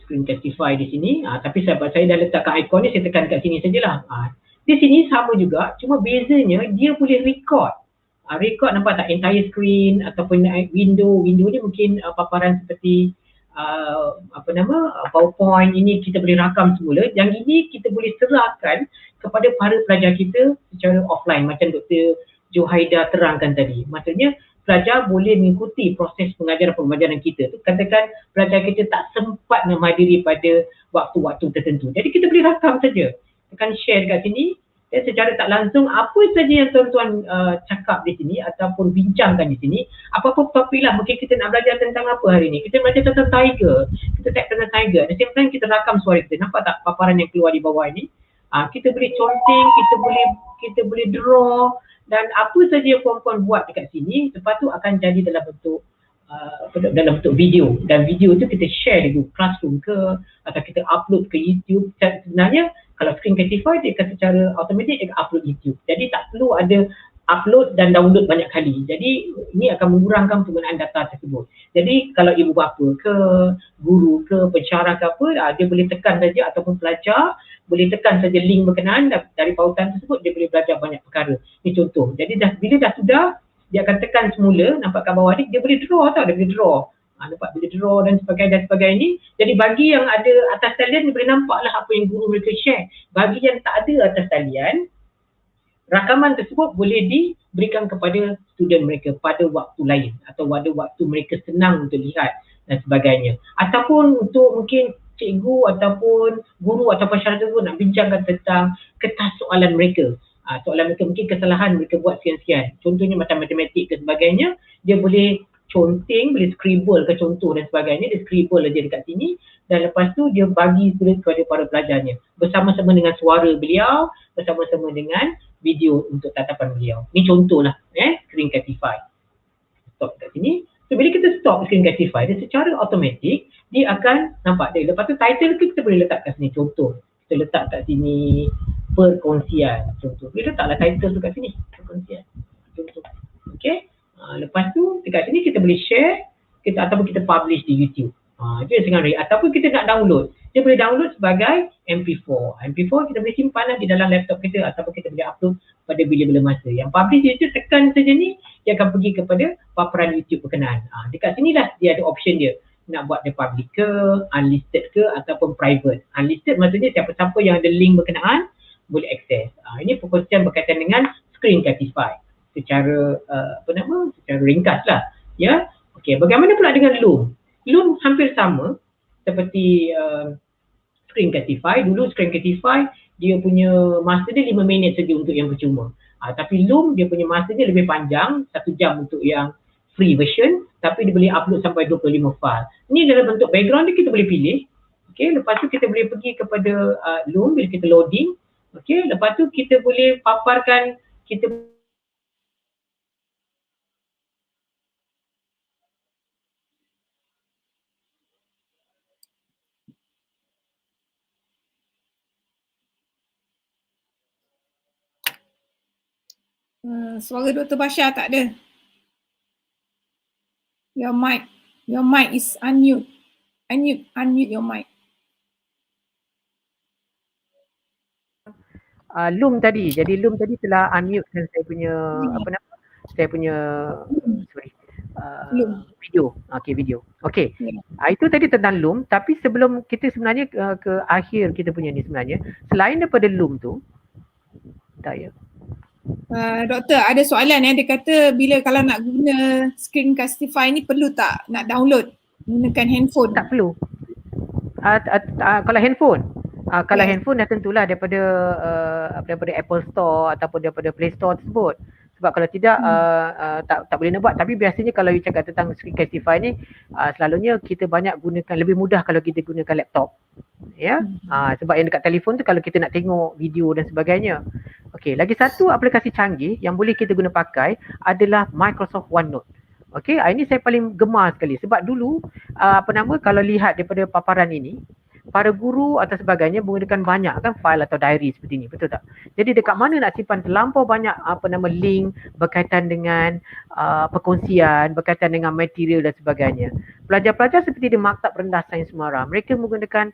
Screencastify di sini. Tapi saya dah letakkan ikon ni, saya tekan kat sini sajalah. Di sini sama juga, cuma bezanya dia boleh record. Record, nampak tak, entire screen ataupun window ni mungkin paparan seperti PowerPoint ini kita boleh rakam semula. Yang ini kita boleh serahkan kepada para pelajar kita secara offline, macam Dr. Johaida terangkan tadi. Maksudnya pelajar boleh mengikuti proses pengajaran pembelajaran kita tu. Katakan pelajar kita tak sempat menghadiri pada waktu-waktu tertentu, jadi kita boleh rakam saja, tekan share kat sini, dan secara tak langsung apa saja yang tuan-tuan cakap di sini ataupun bincangkan di sini, apa-apa topik lah, mungkin kita nak belajar tentang apa hari ni, kita belajar tentang tiger, kita tag tentang tiger, at the same time kita rakam suara kita. Nampak tak paparan yang keluar di bawah ini? Kita boleh conteng, kita boleh draw, dan apa saja yang puan-puan buat dekat sini, lepas tu akan jadi dalam bentuk video, dan video tu kita share di Google Classroom ke, atau kita upload ke YouTube. Sebenarnya kalau Screencastify dia akan secara automatik dia akan upload YouTube, jadi tak perlu ada upload dan download banyak kali. Jadi ini akan mengurangkan penggunaan data tersebut. Jadi kalau ibu bapa ke, guru ke, pensyarah ke apa, dia boleh tekan saja, ataupun pelajar boleh tekan saja link berkenaan, dari pautan tersebut dia boleh belajar banyak perkara. Ini contoh. Jadi bila dah sudah, dia akan tekan semula, nampak kat bawah ni, dia boleh draw tau, dia boleh draw. Nampak, boleh draw dan sebagainya ni. Jadi bagi yang ada atas talian, dia boleh nampak lah apa yang guru mereka share. Bagi yang tak ada atas talian, rakaman tersebut boleh diberikan kepada student mereka pada waktu lain, atau pada waktu mereka senang untuk lihat dan sebagainya. Ataupun untuk mungkin cikgu ataupun guru ataupun pensyarah tersebut nak bincangkan tentang kertas soalan mereka. Soalan mereka, mungkin kesalahan mereka buat sekian-sekian. Contohnya macam matematik ke sebagainya, dia boleh conteng, boleh scribble ke contoh dan sebagainya, dia scribble aja dekat sini, dan lepas tu dia bagi kepada para pelajarnya bersama-sama dengan suara beliau, bersama-sama dengan video untuk tatapan beliau. Ni contohlah Screencastify. Stop kat sini. So bila kita stop Screencastify, dia secara automatik dia akan nampak dia. Lepas tu title kita boleh letak kat sini, contoh. Kita letak kat sini perkongsian, contoh. Kita letaklah title tu kat sini, perkongsian, contoh. Okay. Lepas tu dekat sini kita boleh share, ataupun kita publish di YouTube. Itu yang sangat rare. Ataupun kita nak download, dia boleh download sebagai MP4. MP4 kita boleh simpan di dalam laptop kita, ataupun kita boleh upload pada bila-bila masa. Yang publish itu tekan saja ni, dia akan pergi kepada paparan YouTube berkenaan. Dekat sinilah dia ada option dia, nak buat dia public ke, unlisted ke, ataupun private. Unlisted maksudnya siapa-siapa yang ada link berkenaan boleh akses. Ini perkongsian berkaitan dengan Screencastify secara secara ringkas lah, ya. Okey, bagaimana pula dengan Loom? Loom hampir sama seperti Screencastify. Dulu Screencastify dia punya masa dia 5 minit saja untuk yang percuma. Tapi Loom dia punya masa dia lebih panjang, 1 jam untuk yang free version, tapi dia boleh upload sampai 25 file. Ini dalam bentuk background dia kita boleh pilih. Okey, lepas tu kita boleh pergi kepada Loom bila kita loading. Okey, lepas tu kita boleh paparkan, kita suara Dr. Basha tak ada. Your mic is unmute. Unmute your mic. Loom tadi. Jadi Loom tadi telah unmute saya punya video. Okey, video. Okey. Ya. Itu tadi tentang Loom, tapi sebelum kita sebenarnya ke akhir kita punya ni sebenarnya, selain daripada Loom tu, tak ya. Doktor, ada soalan dia kata bila kalau nak guna Screencastify ni perlu tak nak download menggunakan handphone? Tak perlu. Kalau handphone, kalau Yes. handphone dah tentulah daripada Apple Store ataupun daripada Play Store tersebut. Sebab kalau tidak tak boleh nak buat. Tapi biasanya kalau you cakap tentang Screencastify ni, selalunya kita banyak gunakan, lebih mudah kalau kita gunakan laptop. Ya. Sebab yang dekat telefon tu kalau kita nak tengok video dan sebagainya. Okey, lagi satu aplikasi canggih yang boleh kita guna pakai adalah Microsoft OneNote. Okey, ini saya paling gemar sekali sebab dulu kalau lihat daripada paparan ini, para guru atau sebagainya menggunakan banyak kan file atau diary seperti ni, betul tak? Jadi dekat mana nak simpan terlampau banyak link berkaitan dengan perkongsian, berkaitan dengan material dan sebagainya. Pelajar-pelajar seperti di Maktab Rendah Sains Semarang, mereka menggunakan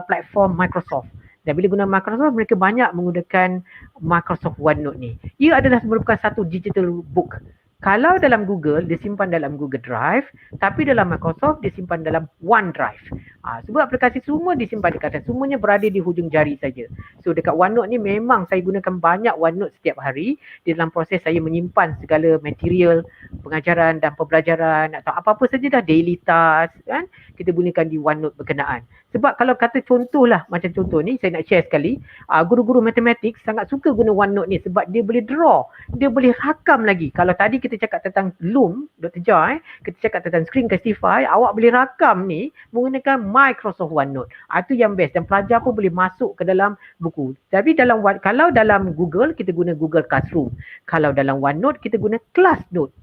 platform Microsoft. Dan bila guna Microsoft, mereka banyak menggunakan Microsoft OneNote ni. Ia adalah merupakan satu digital book. Kalau dalam Google, disimpan dalam Google Drive, tapi dalam Microsoft disimpan dalam OneDrive. Sebab aplikasi semua disimpan dekat atas, semuanya berada di hujung jari saja. So dekat OneNote ni memang saya gunakan banyak OneNote setiap hari di dalam proses saya menyimpan segala material pengajaran dan pembelajaran atau apa-apa saja dah daily task kan, kita gunakan di OneNote berkenaan. Sebab kalau kata contohlah, macam contoh ni saya nak share sekali, guru-guru matematik sangat suka guna OneNote ni sebab dia boleh draw, dia boleh rakam lagi. Kalau tadi kita cakap tentang Loom, Dr. Joy, kita cakap tentang Screencastify, awak boleh rakam ni menggunakan Microsoft OneNote. Itu yang best dan pelajar pun boleh masuk ke dalam buku. Tapi kalau dalam Google, kita guna Google Classroom. Kalau dalam OneNote, kita guna ClassNote.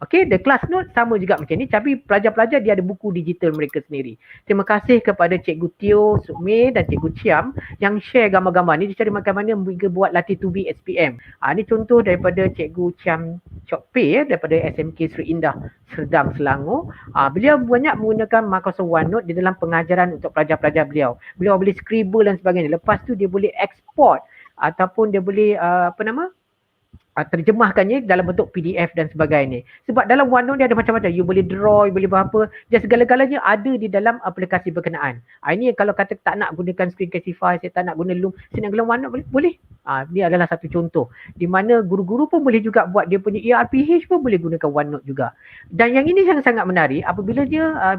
Okay, the class note sama juga macam ni, tapi pelajar-pelajar dia ada buku digital mereka sendiri. Terima kasih kepada Cikgu Teo, Sukme dan Cikgu Chiam yang share gambar-gambar ni. Dia cari bagaimana mereka buat latih 2B SPM. Ni contoh daripada Cikgu Chiam Chokpe daripada SMK Sri Indah, Serdang, Selangor. Beliau banyak menggunakan Microsoft OneNote di dalam pengajaran untuk pelajar-pelajar beliau. Beliau boleh scribble dan sebagainya. Lepas tu dia boleh export ataupun dia boleh terjemahkannya dalam bentuk PDF dan sebagainya. Sebab dalam OneNote dia ada macam-macam. You boleh draw, you boleh buat apa. Dan segala-galanya ada di dalam aplikasi berkenaan. Ini kalau kata tak nak gunakan Screencastify, saya tak nak guna Loom, saya nak guna OneNote, boleh. Ini adalah satu contoh. Di mana guru-guru pun boleh juga buat dia punya ERPH pun boleh gunakan OneNote juga. Dan yang ini sangat-sangat menarik apabila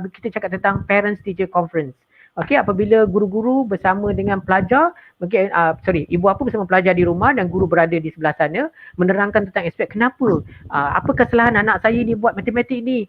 kita cakap tentang Parents-Teacher Conference. Okey, apabila guru-guru bersama dengan pelajar, ibu bapa bersama pelajar di rumah dan guru berada di sebelah sana menerangkan tentang aspek kenapa, apa kesalahan anak saya ni buat matematik ni,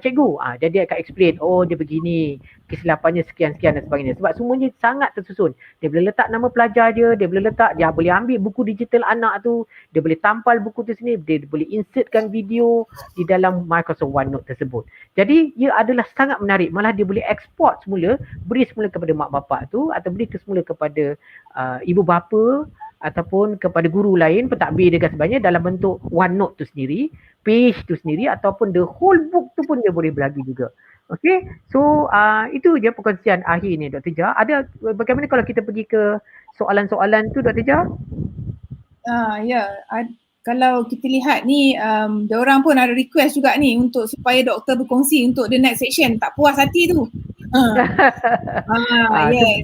cikgu. Jadi dia akan explain, dia begini, kesilapannya sekian-sekian dan sebagainya. Sebab semuanya sangat tersusun. Dia boleh letak nama pelajar dia boleh letak, dia boleh ambil buku digital anak tu, dia boleh tampal buku tu sini, dia boleh insertkan video di dalam Microsoft OneNote tersebut. Jadi ia adalah sangat menarik, malah dia boleh export semula, beri semula kepada mak bapak tu atau beri semula kepada ibu bapa ataupun kepada guru lain, pentadbir dan sebagainya dalam bentuk OneNote tu sendiri, page tu sendiri ataupun the whole book tu pun dia boleh bagi juga. Okay, so itu je perkongsian akhir ni Dr. Jah. Ada bagaimana kalau kita pergi ke soalan-soalan tu Dr. Jah? Kalau kita lihat ni, diorang pun ada request juga ni untuk supaya doktor berkongsi untuk the next section. Tak puas hati tu.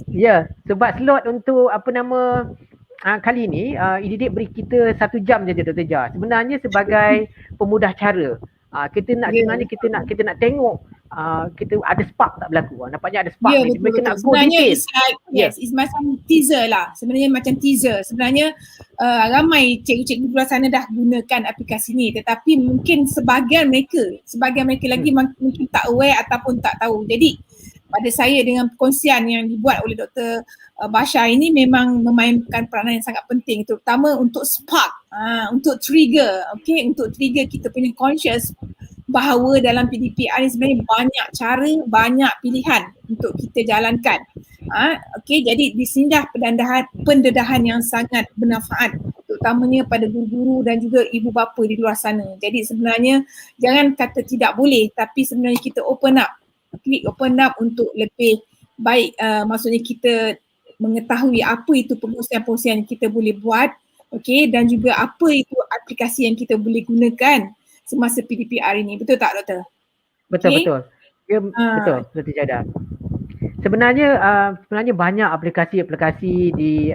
Yes. Sebab slot untuk kali ni Ididik beri kita 1 jam je Dr. Jah. Sebenarnya sebagai pemudah cara. Kita nak sebenarnya kita nak tengok kita ada spark tak berlaku. Nampaknya ada spark ni. Mereka nak go detail. It's macam teaser lah. Sebenarnya macam teaser. Sebenarnya ramai cikgu-cikgu di luar sana dah gunakan aplikasi ni, tetapi mungkin sebahagian mereka lagi mungkin tak aware ataupun tak tahu. Jadi pada saya dengan perkongsian yang dibuat oleh Dr. Basha ini memang memainkan peranan yang sangat penting, terutama untuk spark, untuk trigger, untuk trigger kita punya conscious bahawa dalam PDPR ni sebenarnya banyak cara, banyak pilihan untuk kita jalankan. Jadi di sini dah pendedahan yang sangat bermanfaat, terutamanya pada guru-guru dan juga ibu bapa di luar sana. Jadi sebenarnya jangan kata tidak boleh, tapi sebenarnya kita open up untuk lebih baik, maksudnya kita mengetahui apa itu pengurusan-pengurusan yang kita boleh buat, dan juga apa itu aplikasi yang kita boleh gunakan semasa PDPR ini. Betul tak Doktor? Betul. Ya, betul Dr. Jada. Sebenarnya banyak aplikasi-aplikasi di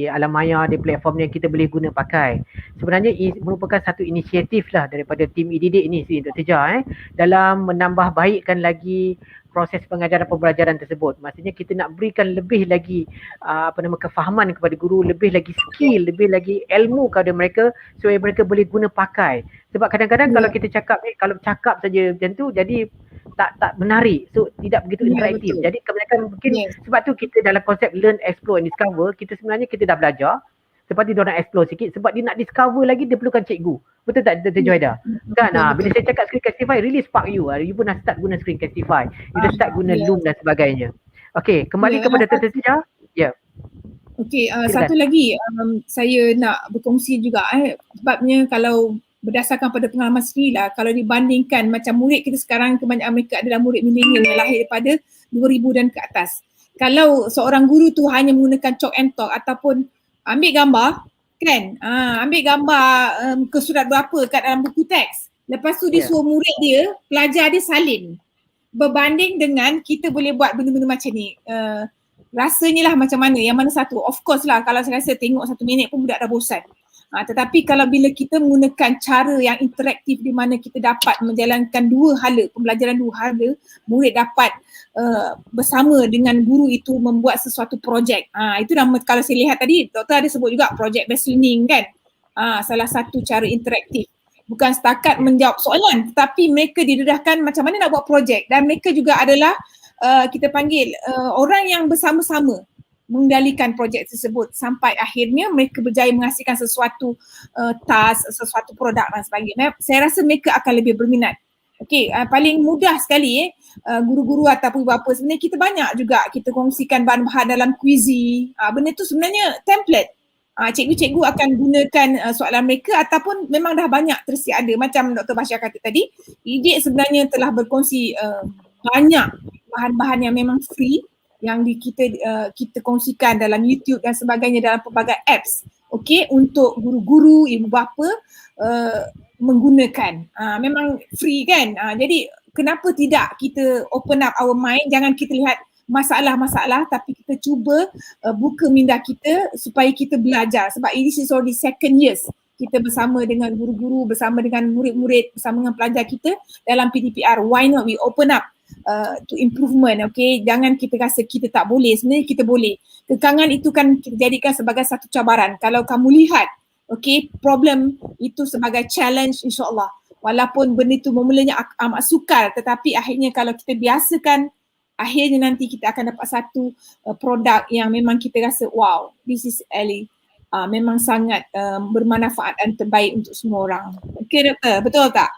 alam maya, di platform yang kita boleh guna pakai. Sebenarnya merupakan satu inisiatif lah daripada tim e-didik ni Dr. Ja dalam menambah baikkan lagi proses pengajaran pembelajaran tersebut. Maksudnya kita nak berikan lebih lagi kefahaman kepada guru, lebih lagi skill, lebih lagi ilmu kepada mereka supaya mereka boleh guna pakai. Sebab kadang-kadang kalau kita cakap saja macam tu jadi tak menarik, so tidak begitu interaktif. Jadi kebanyakan mungkin sebab tu kita dalam konsep learn, explore and discover, kita sebenarnya kita dah belajar seperti dia orang explore sikit sebab dia nak discover lagi dia perlukan cikgu. Betul tak Dr. Joyda? Kan bila saya cakap Screencastify really spark you pun dah start guna Screencastify, you dah start guna Loom dan sebagainya. Okey, kembali kepada Dr. Tija. Okey, satu lagi saya nak berkongsi juga sebabnya kalau berdasarkan pada pengalaman sendiri lah, kalau dibandingkan macam murid kita sekarang kebanyakan mereka adalah murid milenial yang lahir daripada 2000 dan ke atas. Kalau seorang guru tu hanya menggunakan chalk and talk ataupun ambil gambar kan, ambil gambar muka surat berapa kat dalam buku teks, lepas tu dia suruh murid dia, pelajar dia salin, berbanding dengan kita boleh buat benda-benda macam ni. Rasanya lah macam mana, yang mana satu? Of course lah kalau saya rasa tengok 1 minit pun budak dah bosan. Tetapi kalau bila kita menggunakan cara yang interaktif di mana kita dapat menjalankan pembelajaran dua hala, murid dapat bersama dengan guru itu membuat sesuatu projek. Itu nama kalau saya lihat tadi, doktor ada sebut juga project based learning kan. Salah satu cara interaktif. Bukan setakat menjawab soalan tetapi mereka didedahkan macam mana nak buat projek dan mereka juga adalah kita panggil orang yang bersama-sama mengendalikan projek tersebut sampai akhirnya mereka berjaya menghasilkan sesuatu task, sesuatu produk dan sebagainya. Saya rasa mereka akan lebih berminat. Okey, paling mudah sekali guru-guru ataupun bapa sebenarnya kita banyak juga kita kongsikan bahan-bahan dalam kuizi. Benda tu sebenarnya template. Cikgu-cikgu akan gunakan soalan mereka ataupun memang dah banyak tersedia ada. Macam Dr. Basha kata tadi, e-didik sebenarnya telah berkongsi banyak bahan-bahan yang memang free yang kita kongsikan dalam YouTube dan sebagainya dalam pelbagai apps. Okey, untuk guru-guru, ibu bapa menggunakan. Memang free kan. Jadi kenapa tidak kita open up our mind, jangan kita lihat masalah-masalah tapi kita cuba buka minda kita supaya kita belajar sebab ini is already second years kita bersama dengan guru-guru, bersama dengan murid-murid, bersama dengan pelajar kita dalam PDPR. Why not we open up to improvement, okay? Jangan kita rasa kita tak boleh, sebenarnya kita boleh. Kekangan itu kan kita jadikan sebagai satu cabaran. Kalau kamu lihat, okay, problem itu sebagai challenge, insyaAllah. Walaupun benda itu memulanya amat sukar, tetapi akhirnya kalau kita biasakan, akhirnya nanti kita akan dapat satu produk yang memang kita rasa, wow, this is really memang sangat bermanfaat dan terbaik untuk semua orang. Okay, Doktor, betul tak?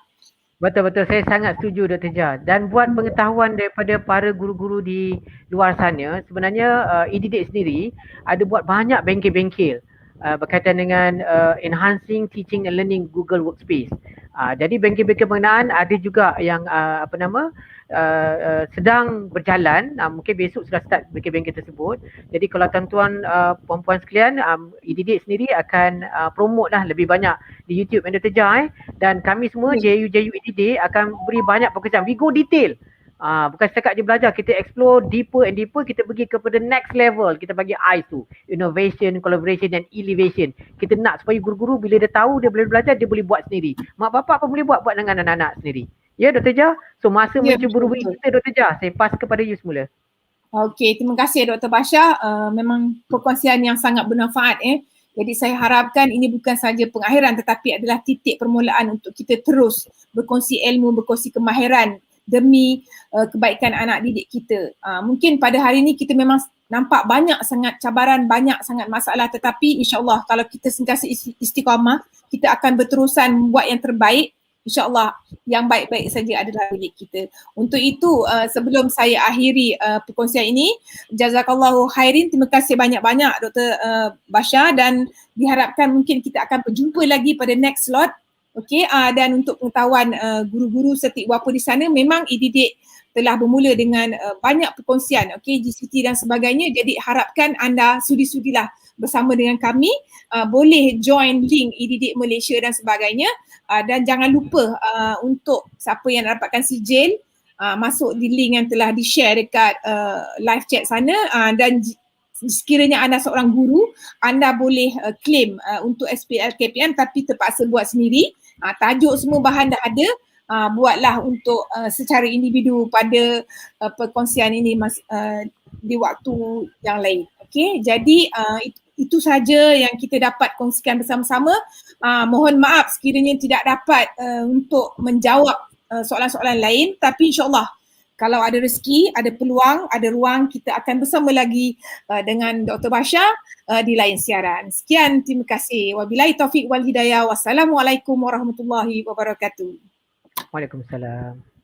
Betul-betul, saya sangat setuju Dr. Ja. Dan buat pengetahuan daripada para guru-guru di luar sana, sebenarnya e-didik sendiri ada buat banyak bengkel-bengkel berkaitan dengan enhancing teaching and learning Google Workspace. Jadi bengkel-bengkel pengenaan ada juga yang sedang berjalan, mungkin besok sudah start bengkel-bengkel tersebut. Jadi kalau tuan-tuan puan-puan sekalian, e-didik sendiri akan promote lah lebih banyak di YouTube and Dr. Ja, dan kami semua JU e-didik akan beri banyak fokusan. We go detail. Bukan setakat je belajar, kita explore deeper and deeper, kita pergi kepada next level. Kita bagi I tu, innovation, collaboration dan elevation. Kita nak supaya guru-guru bila dia tahu dia boleh belajar, dia boleh buat sendiri. Mak bapak pun boleh buat dengan anak-anak sendiri. Ya Dr. Ja? So masa menuju buru-buru kita Dr. Ja, saya pass kepada you semula. Okey, terima kasih Dr. Basha. Memang perkongsian yang sangat bermanfaat. Jadi saya harapkan ini bukan sahaja pengakhiran tetapi adalah titik permulaan untuk kita terus berkongsi ilmu, berkongsi kemahiran demi kebaikan anak didik kita. Mungkin pada hari ini kita memang nampak banyak sangat cabaran, banyak sangat masalah, tetapi insyaAllah kalau kita sentiasa istiqamah, kita akan berterusan membuat yang terbaik. InsyaAllah yang baik-baik saja adalah milik kita. Untuk itu sebelum saya akhiri perkongsian ini, jazakallahu khairin, terima kasih banyak-banyak Dr. Basha, dan diharapkan mungkin kita akan berjumpa lagi pada next slot. Okey, dan untuk pengetahuan guru-guru serta ibu bapa di sana, memang e-didik telah bermula dengan banyak perkongsian, okey, GCT dan sebagainya. Jadi harapkan anda sudi-sudilah bersama dengan kami, boleh join link e-didik Malaysia dan sebagainya, dan jangan lupa untuk siapa yang dapatkan sijil, masuk di link yang telah di-share dekat live chat sana, dan sekiranya anda seorang guru, anda boleh claim untuk SPL KPM tapi terpaksa buat sendiri. Tajuk semua bahan dah ada, buatlah untuk secara individu pada perkongsian ini di waktu yang lain. Okey, jadi itu saja yang kita dapat kongsikan bersama-sama. Mohon maaf sekiranya tidak dapat untuk menjawab soalan-soalan lain, tapi insyaAllah kalau ada rezeki, ada peluang, ada ruang, kita akan bersama lagi dengan Dr. Basha di lain siaran. Sekian, terima kasih. Wabillahi taufiq wal hidayah. Wassalamualaikum warahmatullahi wabarakatuh. Waalaikumsalam.